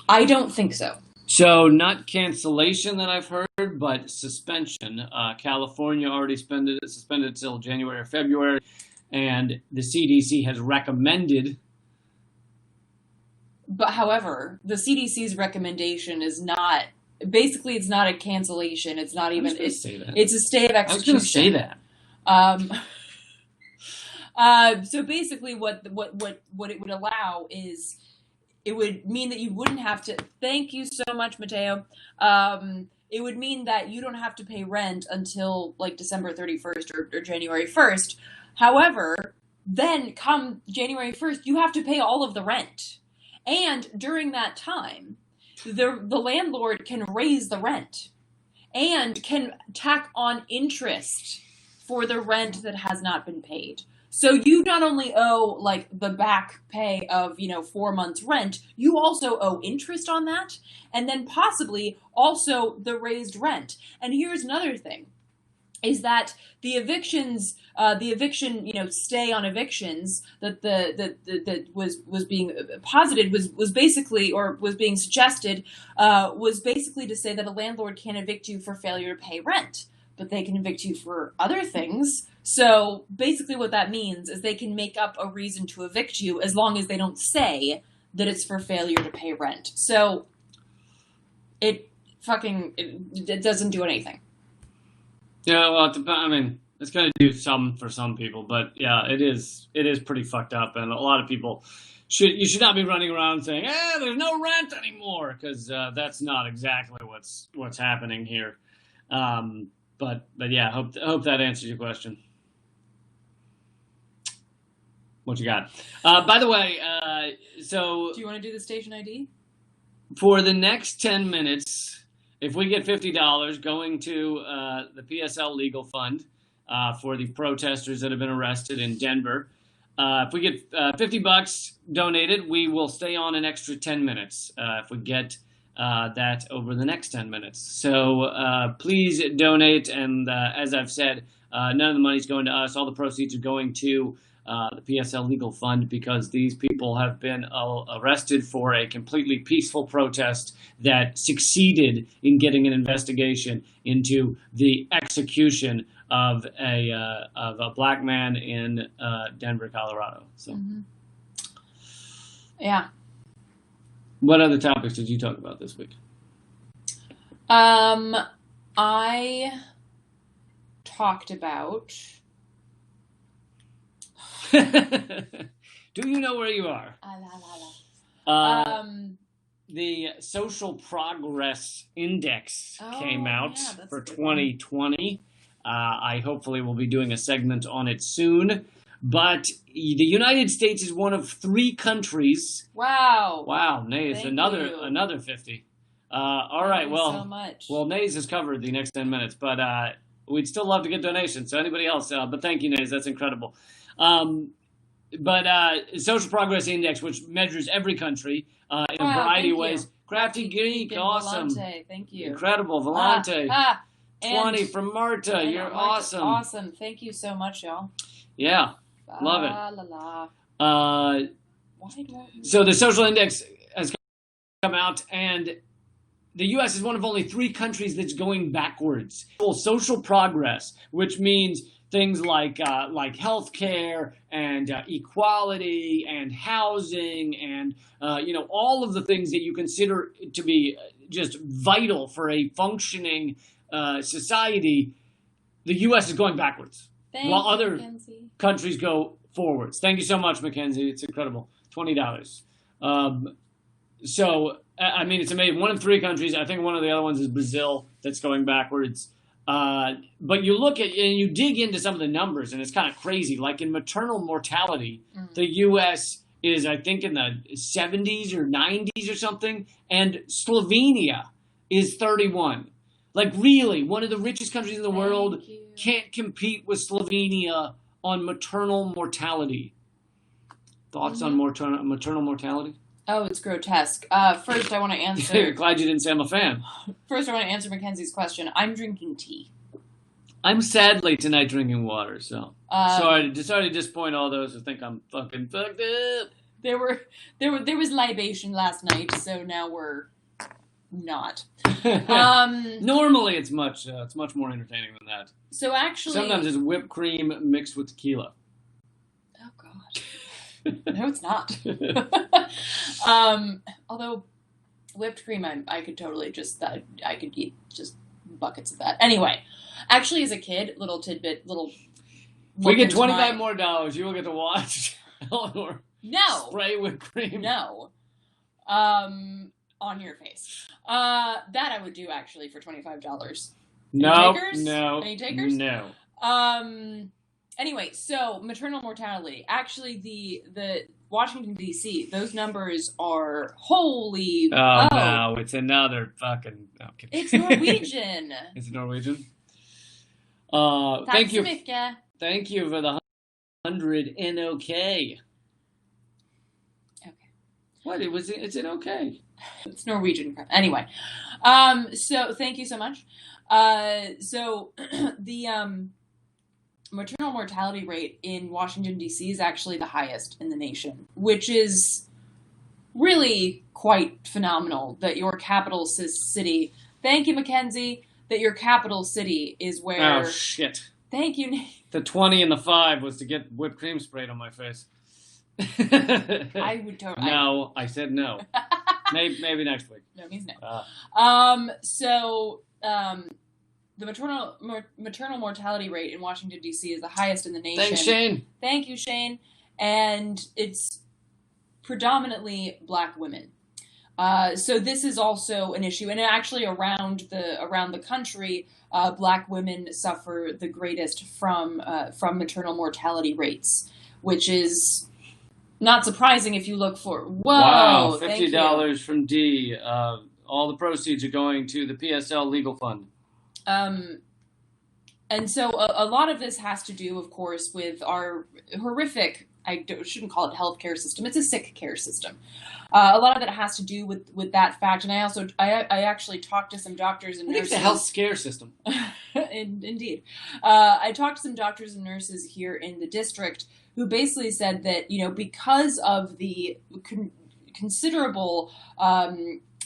I don't think so. So not cancellation that I've heard, but suspension. California already suspended till January or February, and the CDC has recommended. But however, the CDC's recommendation is not, basically it's not a cancellation. It's not even, it's a stay of execution. I was going to say that. So basically what it would allow is, it would mean that you wouldn't have to, thank you so much, Mateo. It would mean that you don't have to pay rent until like December 31st or January 1st. However, then come January 1st, you have to pay all of the rent. And during that time, the landlord can raise the rent and can tack on interest for the rent that has not been paid. So you not only owe like the back pay of, 4 months rent, you also owe interest on that, and then possibly also the raised rent. And here's another thing, is that the eviction, stay on evictions that was being posited was basically, or was being suggested, was basically to say that a landlord can't evict you for failure to pay rent, but they can evict you for other things. So basically what that means is they can make up a reason to evict you as long as they don't say that it's for failure to pay rent. So it doesn't do anything. Yeah, well, I mean, it's going to do some for some people, but yeah, it is pretty fucked up, and a lot of people you should not be running around saying, there's no rent anymore, because that's not exactly what's happening here. But yeah, hope that answers your question. What you got? By the way, so... Do you want to do the station ID? For the next 10 minutes, if we get $50 going to the PSL Legal Fund for the protesters that have been arrested in Denver, if we get $50 donated, we will stay on an extra 10 minutes if we get that over the next 10 minutes. So please donate, and as I've said, none of the money's going to us. All the proceeds are going to the PSL Legal Fund, because these people have been arrested for a completely peaceful protest that succeeded in getting an investigation into the execution of a black man in Denver, Colorado. So, yeah. What other topics did you talk about this week? I talked about. Do you know where you are? The Social Progress Index came out for 2020. I hopefully will be doing a segment on it soon. But the United States is one of 3 countries. Wow, Nays, another 50. All right, well, so much. Well, Nays has covered the next 10 minutes, but we'd still love to get donations. So anybody else, but thank you, Nays, that's incredible. But Social Progress Index, which measures every country in a variety of ways. Crafty Geek, awesome. Volante, thank you. Incredible, Volante. 20 from Marta, you're awesome. Awesome, thank you so much, y'all. Yeah, love it. So the social index has come out, and the U.S. is one of only 3 countries that's going backwards. Social progress, which means things like healthcare and equality and housing and all of the things that you consider to be just vital for a functioning society. The U.S. is going backwards, while other countries go forwards. Thank you so much, Mackenzie. It's incredible. $20. So, I mean, it's amazing. One of 3 countries, I think one of the other ones is Brazil, that's going backwards. But you look at, and you dig into some of the numbers, and it's kind of crazy. Like in maternal mortality, the U.S. is, I think, in the 70s or 90s or something, and Slovenia is 31. Like, really, one of the richest countries in the world can't compete with Slovenia on maternal mortality. Thoughts on maternal mortality? Oh, it's grotesque. First, I want to answer... Glad you didn't say I'm a fan. First, I want to answer Mackenzie's question. I'm drinking tea. I'm sadly tonight drinking water, so... sorry to disappoint all those who think I'm fucking fucked up. There was libation last night, so now we're not. Normally, it's much more entertaining than that. So actually... Sometimes it's whipped cream mixed with tequila. Oh, God. No, it's not. Although whipped cream, I could totally I could eat just buckets of that. Anyway, actually, as a kid, little tidbit, little. If we get $25 more, you will get to watch Eleanor spray whipped cream. No, on your face. That I would do actually for $25. No, Any takers? No. Anyway, so maternal mortality. Actually, the Washington, D.C., those numbers are holy. Oh, no, it's another fucking... Okay. It's Norwegian. Is it Norwegian? Thank you. Thank you for the 100 NOK. Okay. What? It's an okay. It's Norwegian. Anyway, so thank you so much. So the maternal mortality rate in Washington, D.C. is actually the highest in the nation, which is really quite phenomenal that your capital city, thank you, Mackenzie, that your capital city is where... Oh, shit. Thank you, Nate. The 20 and the 5 was to get whipped cream sprayed on my face. I would totally... No, I said no. maybe next week. No, means no. The maternal mortality rate in Washington, D.C. is the highest in the nation. Thanks, Shane. Thank you, Shane. And it's predominantly Black women. So this is also an issue. And actually around the country, Black women suffer the greatest from maternal mortality rates, which is not surprising if you look for... Whoa! Wow, $50 from D. All the proceeds are going to the PSL Legal Fund. And so a lot of this has to do, of course, with our horrific, shouldn't call it healthcare system. It's a sick care system. A lot of it has to do with that fact. And I actually talked to some doctors and nurses. I think it's a health scare system. Indeed. I talked to some doctors and nurses here in the district who basically said that, because of the considerable,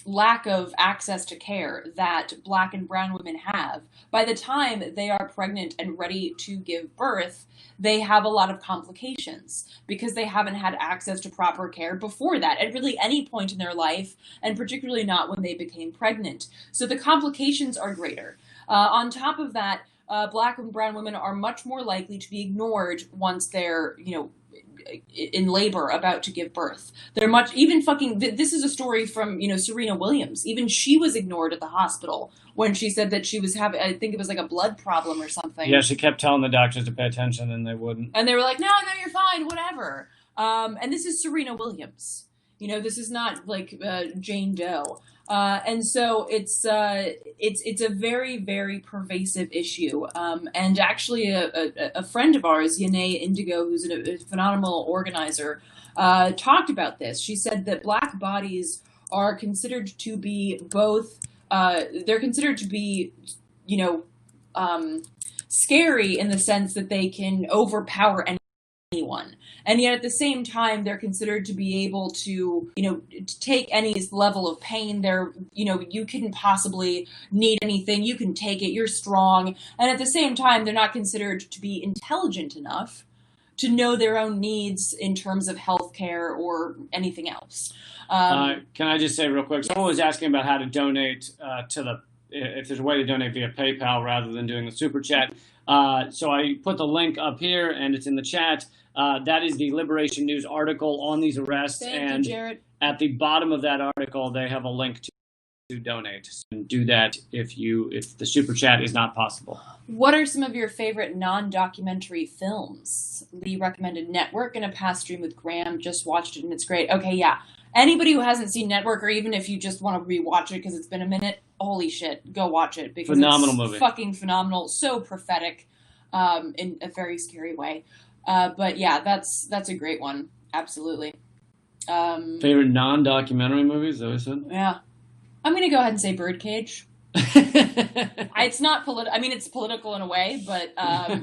lack of access to care that Black and brown women have, by the time they are pregnant and ready to give birth, they have a lot of complications because they haven't had access to proper care before that at really any point in their life, and particularly not when they became pregnant. So the complications are greater. On top of that, Black and brown women are much more likely to be ignored once they're, in labor about to give birth. They're this is a story from, Serena Williams. Even she was ignored at the hospital when she said that she was having, I think it was like a blood problem or something. Yeah, she kept telling the doctors to pay attention and they wouldn't. And they were like, no, you're fine, whatever. And this is Serena Williams. This is not like Jane Doe. And so it's a very, very pervasive issue. And actually a friend of ours, Yanae Indigo, who's a phenomenal organizer, talked about this. She said that Black bodies are considered to be both, they're considered to be, scary in the sense that they can overpower anyone. And yet at the same time, they're considered to be able to, to take any level of pain. They're, you couldn't possibly need anything. You can take it. You're strong. And at the same time, they're not considered to be intelligent enough to know their own needs in terms of healthcare or anything else. Can I just say real quick, someone was asking about how to donate if there's a way to donate via PayPal rather than doing the super chat. So I put the link up here and it's in the chat. That is the Liberation News article on these arrests. Thank you, Jared. At the bottom of that article, they have a link to donate. And do that if the super chat is not possible. What are some of your favorite non-documentary films? Lee recommended Network in a past stream with Graham. Just watched it and it's great. Okay, yeah. Anybody who hasn't seen Network, or even if you just want to rewatch it because it's been a minute, holy shit, go watch it because phenomenal movie. Fucking phenomenal, so prophetic, in a very scary way. But yeah, that's a great one, absolutely. Favorite non-documentary movies? Is that what I said? Yeah, I'm gonna go ahead and say Birdcage. It's not I mean, it's political in a way, but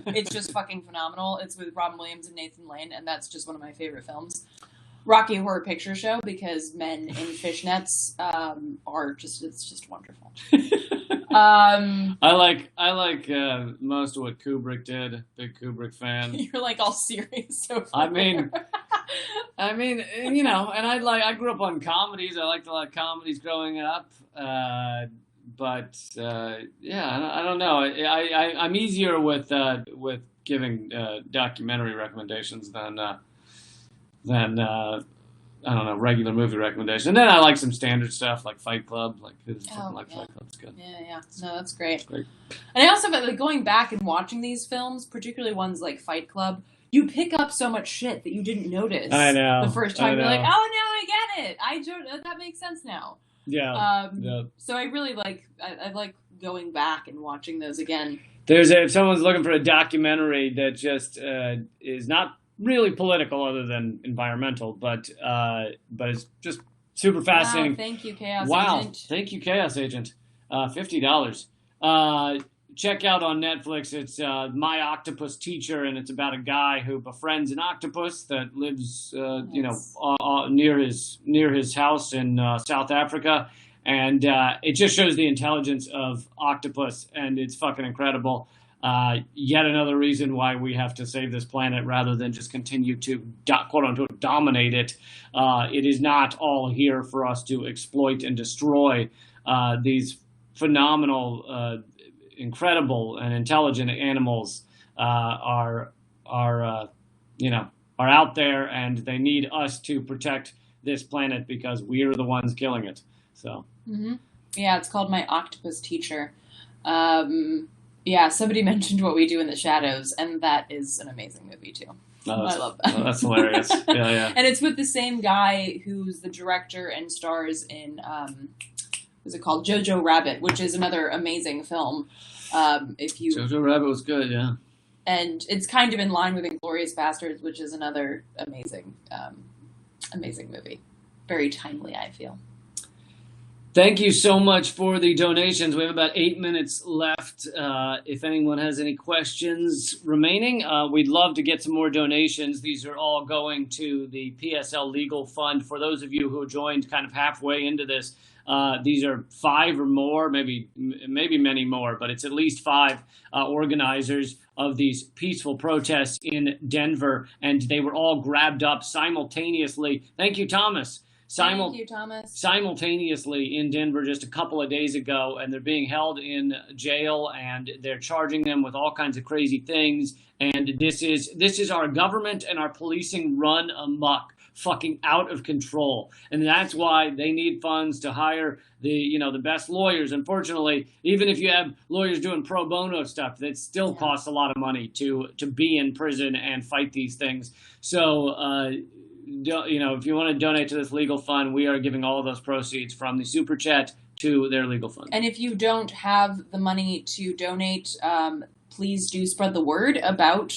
it's just fucking phenomenal. It's with Robin Williams and Nathan Lane, and that's just one of my favorite films. Rocky Horror Picture Show, because men in fishnets it's just wonderful. I like most of what Kubrick did. Big Kubrick fan. You're like all serious so far. I mean, and I grew up on comedies. I liked a lot of comedies growing up. But I don't know. I'm easier with giving documentary recommendations than I don't know, regular movie recommendations. And then I like some standard stuff like Fight Club. Fight Club's good. Yeah. No, that's great. Great. And I also felt going back and watching these films, particularly ones like Fight Club, you pick up so much shit that you didn't notice. I know. The first time. You're like, oh, now I get it. That makes sense now. Yeah. So I really I like going back and watching those again. If someone's looking for a documentary that just is not really political other than environmental, but it's just super fascinating. Wow, thank you, Chaos Agent. Thank you, Chaos Agent. $50. Check out on Netflix. It's My Octopus Teacher, and it's about a guy who befriends an octopus that lives, near his house in South Africa, and it just shows the intelligence of octopus, and it's fucking incredible. Yet another reason why we have to save this planet rather than just continue to quote unquote dominate it. It is not all here for us to exploit and destroy. These phenomenal, incredible, and intelligent animals are out there, and they need us to protect this planet because we are the ones killing it. So. Mm-hmm. Yeah, it's called My Octopus Teacher. Yeah, somebody mentioned What We Do in the Shadows, and that is an amazing movie, too. I love that. Oh, that's hilarious. Yeah. And it's with the same guy who's the director and stars in, what's it called? Jojo Rabbit, which is another amazing film. Jojo Rabbit was good, yeah. And it's kind of in line with Inglourious Basterds, which is another amazing movie. Very timely, I feel. Thank you so much for the donations. We have about 8 minutes left. If anyone has any questions remaining, we'd love to get some more donations. These are all going to the PSL Legal Fund. For those of you who joined kind of halfway into this, these are 5 or more, maybe many more, but it's at least 5 organizers of these peaceful protests in Denver, and they were all grabbed up simultaneously. Thank you, Thomas. Thank you, Thomas. Simultaneously in Denver just a couple of days ago, and they're being held in jail, and they're charging them with all kinds of crazy things. And this is our government and our policing run amok, fucking out of control. And that's why they need funds to hire the best lawyers. Unfortunately, even if you have lawyers doing pro bono stuff, that still costs a lot of money to be in prison and fight these things. So, if you want to donate to this legal fund, we are giving all of those proceeds from the super chat to their legal fund. And if you don't have the money to donate, please do spread the word about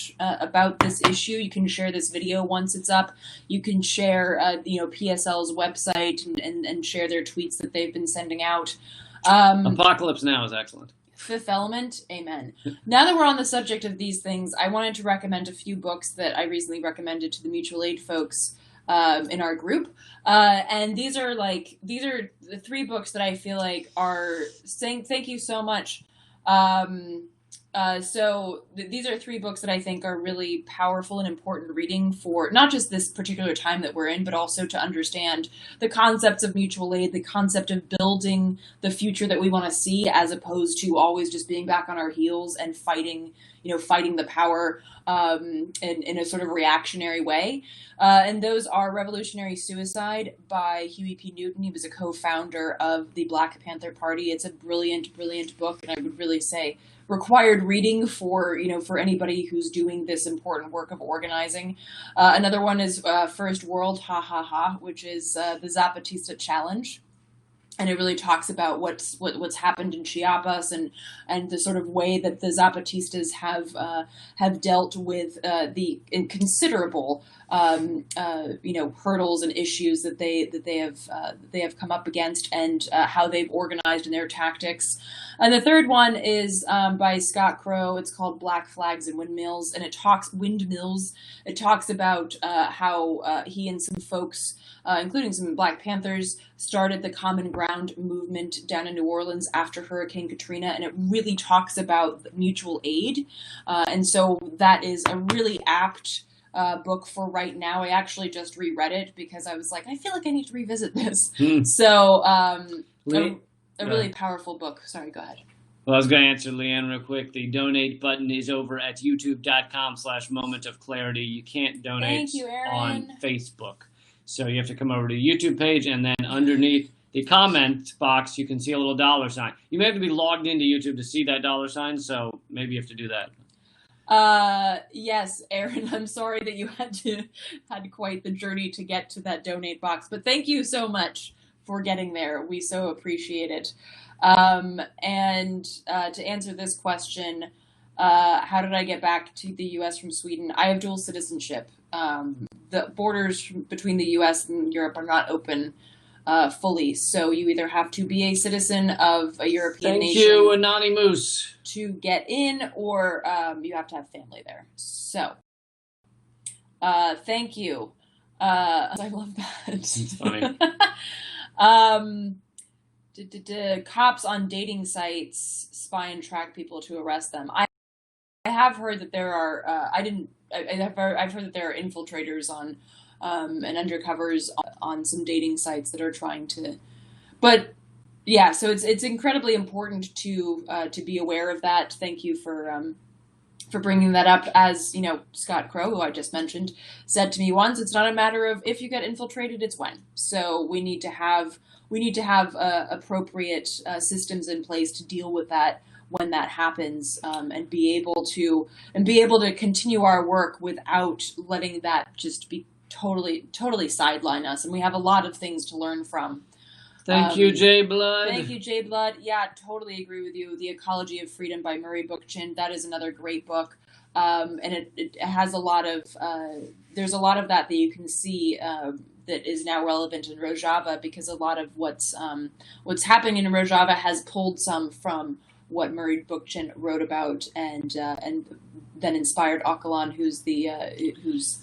this issue. You can share this video once it's up. You can share PSL's website and share their tweets that they've been sending out. Apocalypse Now is excellent. Fifth Element, amen. Now that we're on the subject of these things, I wanted to recommend a few books that I recently recommended to the mutual aid folks in our group. And these are the three books that I feel like are saying thank you so much. These are three books that I think are really powerful and important reading for not just this particular time that we're in, but also to understand the concepts of mutual aid, the concept of building the future that we want to see, as opposed to always just being back on our heels and fighting the power in a sort of reactionary way. And those are Revolutionary Suicide by Huey P. Newton. He was a co-founder of the Black Panther Party. It's a brilliant, brilliant book, and I would really say required reading for anybody who's doing this important work of organizing. Another one is First World, Ha Ha Ha, which is the Zapatista Challenge. And it really talks about what's happened in Chiapas and the sort of way that the Zapatistas have dealt with the considerable hurdles and issues that they have come up against, and how they've organized in their tactics. And the third one is by Scott Crow. It's called Black Flags and Windmills, and it talks about how he and some folks, including some Black Panthers, started the Common Ground movement down in New Orleans after Hurricane Katrina, and it really talks about mutual aid. And so that is a really apt book for right now. I actually just reread it because I was like, I feel like I need to revisit this. So a really powerful book. Sorry, go ahead. Well, I was going to answer Leanne real quick. The donate button is over at youtube.com/momentofclarity. You can't donate on Facebook. So you have to come over to the YouTube page, and then underneath the comment box, you can see a little $sign. You may have to be logged into YouTube to see that $sign, so maybe you have to do that. Yes, Aaron, I'm sorry that you had quite the journey to get to that donate box, but thank you so much for getting there. We so appreciate it. And to answer this question, how did I get back to the U.S. from Sweden? I have dual citizenship. The borders between the U.S. and Europe are not open fully, so you either have to be a citizen of a European nation. Thank you, Anonymous, to get in, or you have to have family there. So, thank you. I love that. It's funny. Cops on dating sites spy and track people to arrest them. I have heard that there are. I've heard that there are infiltrators on and undercovers on some dating sites that are trying to. But yeah, so it's incredibly important to be aware of that. Thank you for bringing that up. As you know, Scott Crow, who I just mentioned, said to me once, "It's not a matter of if you get infiltrated; it's when." So we need to have appropriate systems in place to deal with that when that happens, and be able to continue our work without letting that just be totally sideline us. And we have a lot of things to learn from. Thank you, Jay Blood. Thank you, Jay Blood. Yeah, totally agree with you. The Ecology of Freedom by Murray Bookchin. That is another great book. And it has a lot of, there's a lot of that you can see that is now relevant in Rojava, because a lot of what's happening in Rojava has pulled some from what Murray Bookchin wrote about, and then inspired Öcalan, who's the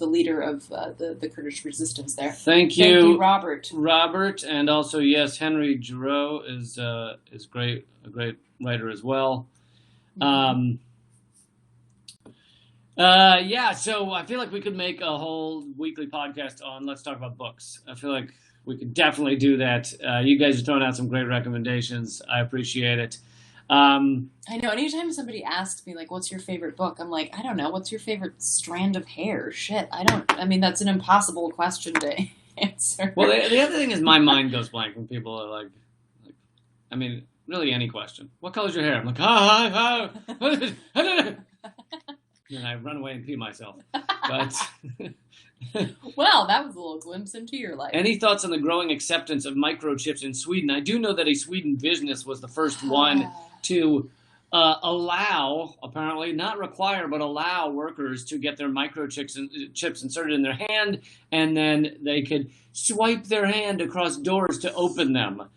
leader of the Kurdish resistance there. Thank you, Robert. Robert, and also yes, Henry Giroux is great, a great writer as well. Mm-hmm. Yeah, so I feel like we could make a whole weekly podcast on Let's Talk About Books. I feel like we could definitely do that. You guys are throwing out some great recommendations. I appreciate it. I know. Anytime somebody asks me, like, what's your favorite book? I'm like, I don't know. What's your favorite strand of hair? Shit. I mean, that's an impossible question to answer. Well, the other thing is my mind goes blank when people are like, I mean, really any question. What color's your hair? I'm like, and I run away and pee myself. But well, that was a little glimpse into your life. Any thoughts on the growing acceptance of microchips in Sweden? I do know that a Sweden business was the first one to allow, apparently not require, but allow workers to get their microchips inserted in their hand, and then they could swipe their hand across doors to open them,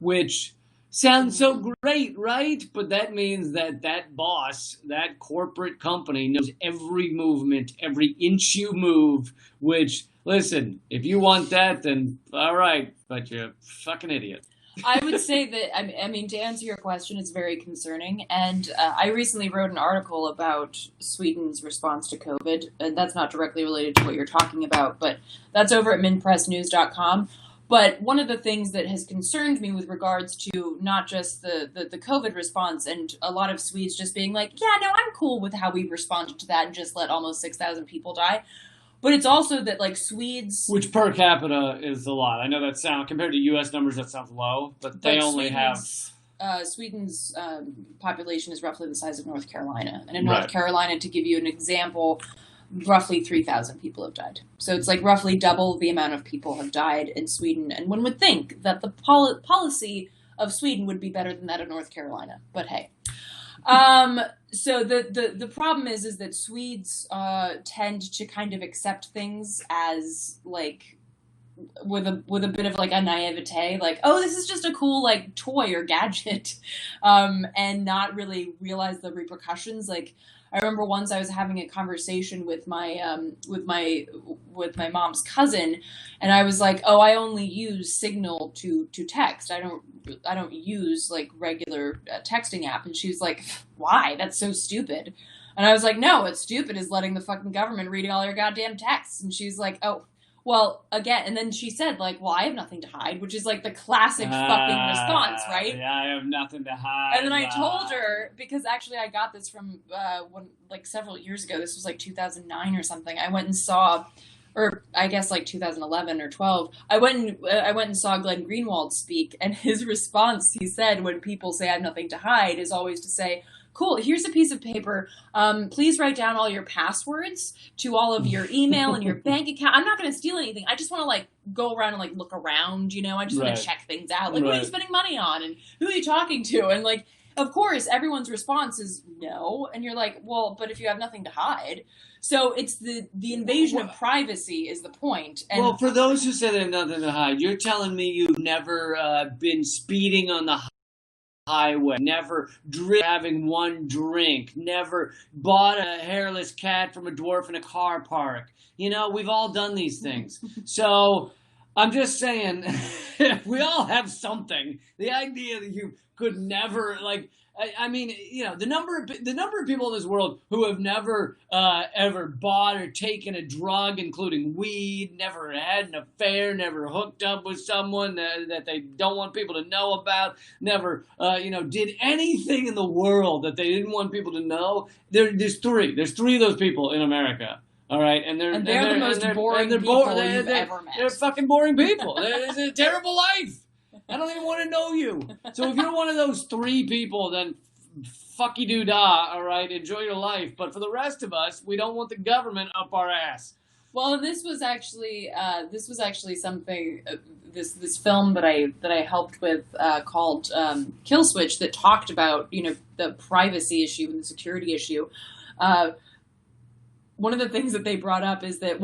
which Sounds so great, right? But that means that boss, that corporate company knows every movement, every inch you move, which, listen, if you want that, then all right, but you're a fucking idiot. I would say that, I mean, to answer your question, it's very concerning. And I recently wrote an article about Sweden's response to COVID, and that's not directly related to what you're talking about, but that's over at minpressnews.com. But one of the things that has concerned me with regards to not just the COVID response and a lot of Swedes just being like, yeah, no, I'm cool with how we responded to that and just let almost 6,000 people die. But it's also that, like, Swedes... Which per capita is a lot. I know that compared to U.S. numbers, that sounds low, but they only Sweden's population is roughly the size of North Carolina. And in North Carolina, to give you an example, roughly 3,000 people have died. So it's like roughly double the amount of people have died in Sweden. And one would think that the policy of Sweden would be better than that of North Carolina. But hey. So the problem is that Swedes tend to kind of accept things as, like, with a bit of, like, a naivete, like, oh, this is just a cool, like, toy or gadget, and not really realize the repercussions. Like, I remember once I was having a conversation with my mom's cousin, and I was like, "Oh, I only use Signal to text. I don't use, like, regular texting app." And she was like, "Why? That's so stupid." And I was like, "No, what's stupid is letting the fucking government read all your goddamn texts." And she's like, "Oh, well, again," and then she said, like, "Well, I have nothing to hide," which is, like, the classic fucking response, right? Yeah, I have nothing to hide. And then I told her, because actually I got this from, several years ago, this was, like, 2009 or something, I went and saw, or I guess, like, 2011 or 12, I went and saw Glenn Greenwald speak, and his response, he said, when people say I have nothing to hide, is always to say, "Cool, here's a piece of paper. Please write down all your passwords to all of your email and your bank account. I'm not going to steal anything. I just want to, like, go around and, like, look around, you know? I just want to check things out. Like, what are you spending money on? And who are you talking to?" And, like, of course, everyone's response is no. And you're like, well, but if you have nothing to hide. So it's the invasion of privacy is the point. And well, for those who say they have nothing to hide, you're telling me you've never been speeding on the highway, never having one drink, never bought a hairless cat from a dwarf in a car park. You know, we've all done these things. So I'm just saying, we all have something. The idea that you could never, like, I mean, you know, the number of people in this world who have never ever bought or taken a drug, including weed, never had an affair, never hooked up with someone that they don't want people to know about, never, did anything in the world that they didn't want people to know. There's three of those people in America. All right, and they're the most boring people you've ever met. They're fucking boring people. It's a terrible life. I don't even want to know you. So if you're one of those three people, then fucky-doo-dah, all right? Enjoy your life. But for the rest of us, we don't want the government up our ass. Well, this was actually something, this film that I helped with called Kill Switch that talked about, you know, the privacy issue and the security issue. One of the things that they brought up is that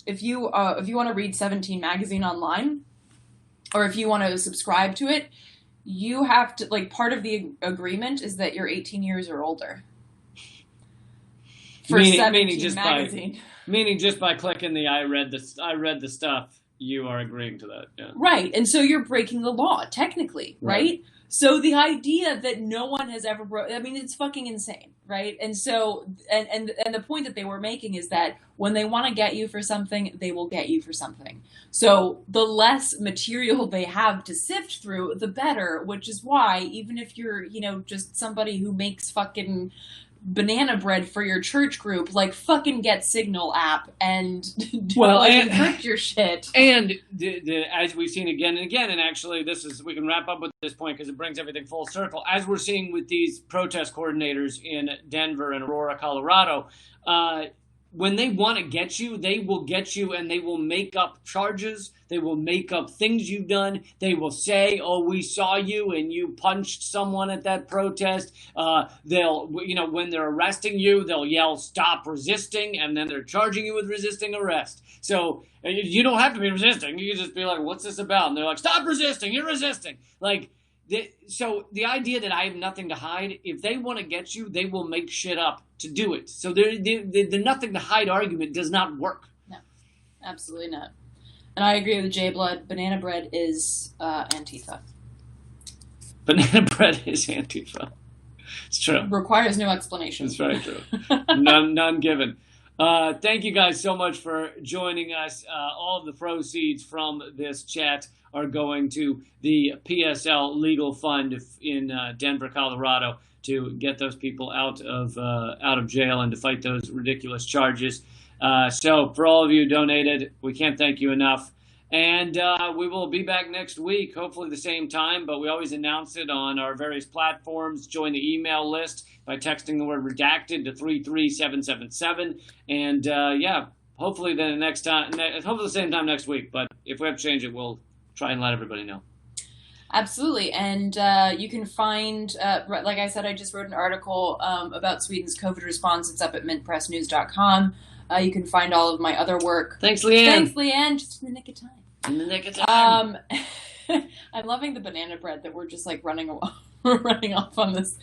if you want to read 17 magazine online, or if you want to subscribe to it, you have to, like, part of the agreement is that you're 18 years or older. For 17 magazine. Meaning just by clicking the I read the stuff, you are agreeing to that. Yeah. Right. And so you're breaking the law, technically, right? So the idea that no one has ever I mean, it's fucking insane, right? And so, and the point that they were making is that when they want to get you for something, they will get you for something. So the less material they have to sift through, the better, which is why even if you're, you know, just somebody who makes fucking banana bread for your church group, like, fucking get Signal app and encrypt your shit. And as we've seen again and again, and actually we can wrap up with this point because it brings everything full circle, as we're seeing with these protest coordinators in Denver and Aurora, Colorado, when they want to get you, they will get you, and they will make up charges. They will make up things you've done. They will say, "Oh, we saw you and you punched someone at that protest." They'll, you know, when they're arresting you, they'll yell, "Stop resisting," and then they're charging you with resisting arrest. So you don't have to be resisting. You can just be like, "What's this about?" And they're like, "Stop resisting. You're resisting." Like, So the idea that I have nothing to hide, if they want to get you, they will make shit up to do it. So the nothing to hide argument does not work. No, absolutely not. And I agree with J Blood. Banana bread is Antifa. Banana bread is Antifa. It's true. Requires no explanation. It's very true. None given. Thank you guys so much for joining us. All of the proceeds from this chat are going to the PSL Legal Fund in Denver, Colorado, to get those people out of jail and to fight those ridiculous charges. So for all of you who donated, we can't thank you enough. And we will be back next week, hopefully the same time, but we always announce it on our various platforms. Join the email list by texting the word redacted to 33777. And hopefully the next time, hopefully the same time next week. But if we have to change it, we'll try and let everybody know. Absolutely. And you can find, like I said, I just wrote an article about Sweden's COVID response. It's up at mintpressnews.com. You can find all of my other work. Thanks, Leanne. Just in the nick of time. In the nick of time. I'm loving the banana bread that we're just like running off on this.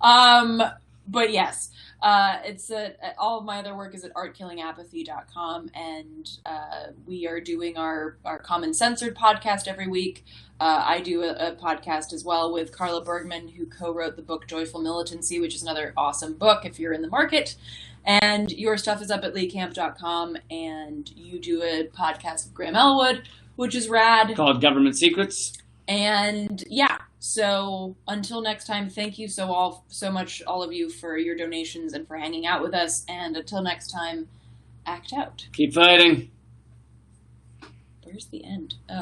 But yes, it's all of my other work is at artkillingapathy.com, and we are doing our Common Censored podcast every week. I do a podcast as well with Carla Bergman, who co-wrote the book Joyful Militancy, which is another awesome book if you're in the market. And your stuff is up at leecamp.com, and you do a podcast with Graham Elwood, which is rad. Called Government Secrets. And yeah, so until next time, thank you so much, all of you, for your donations and for hanging out with us. And until next time, act out. Keep fighting. Where's the end? Oh.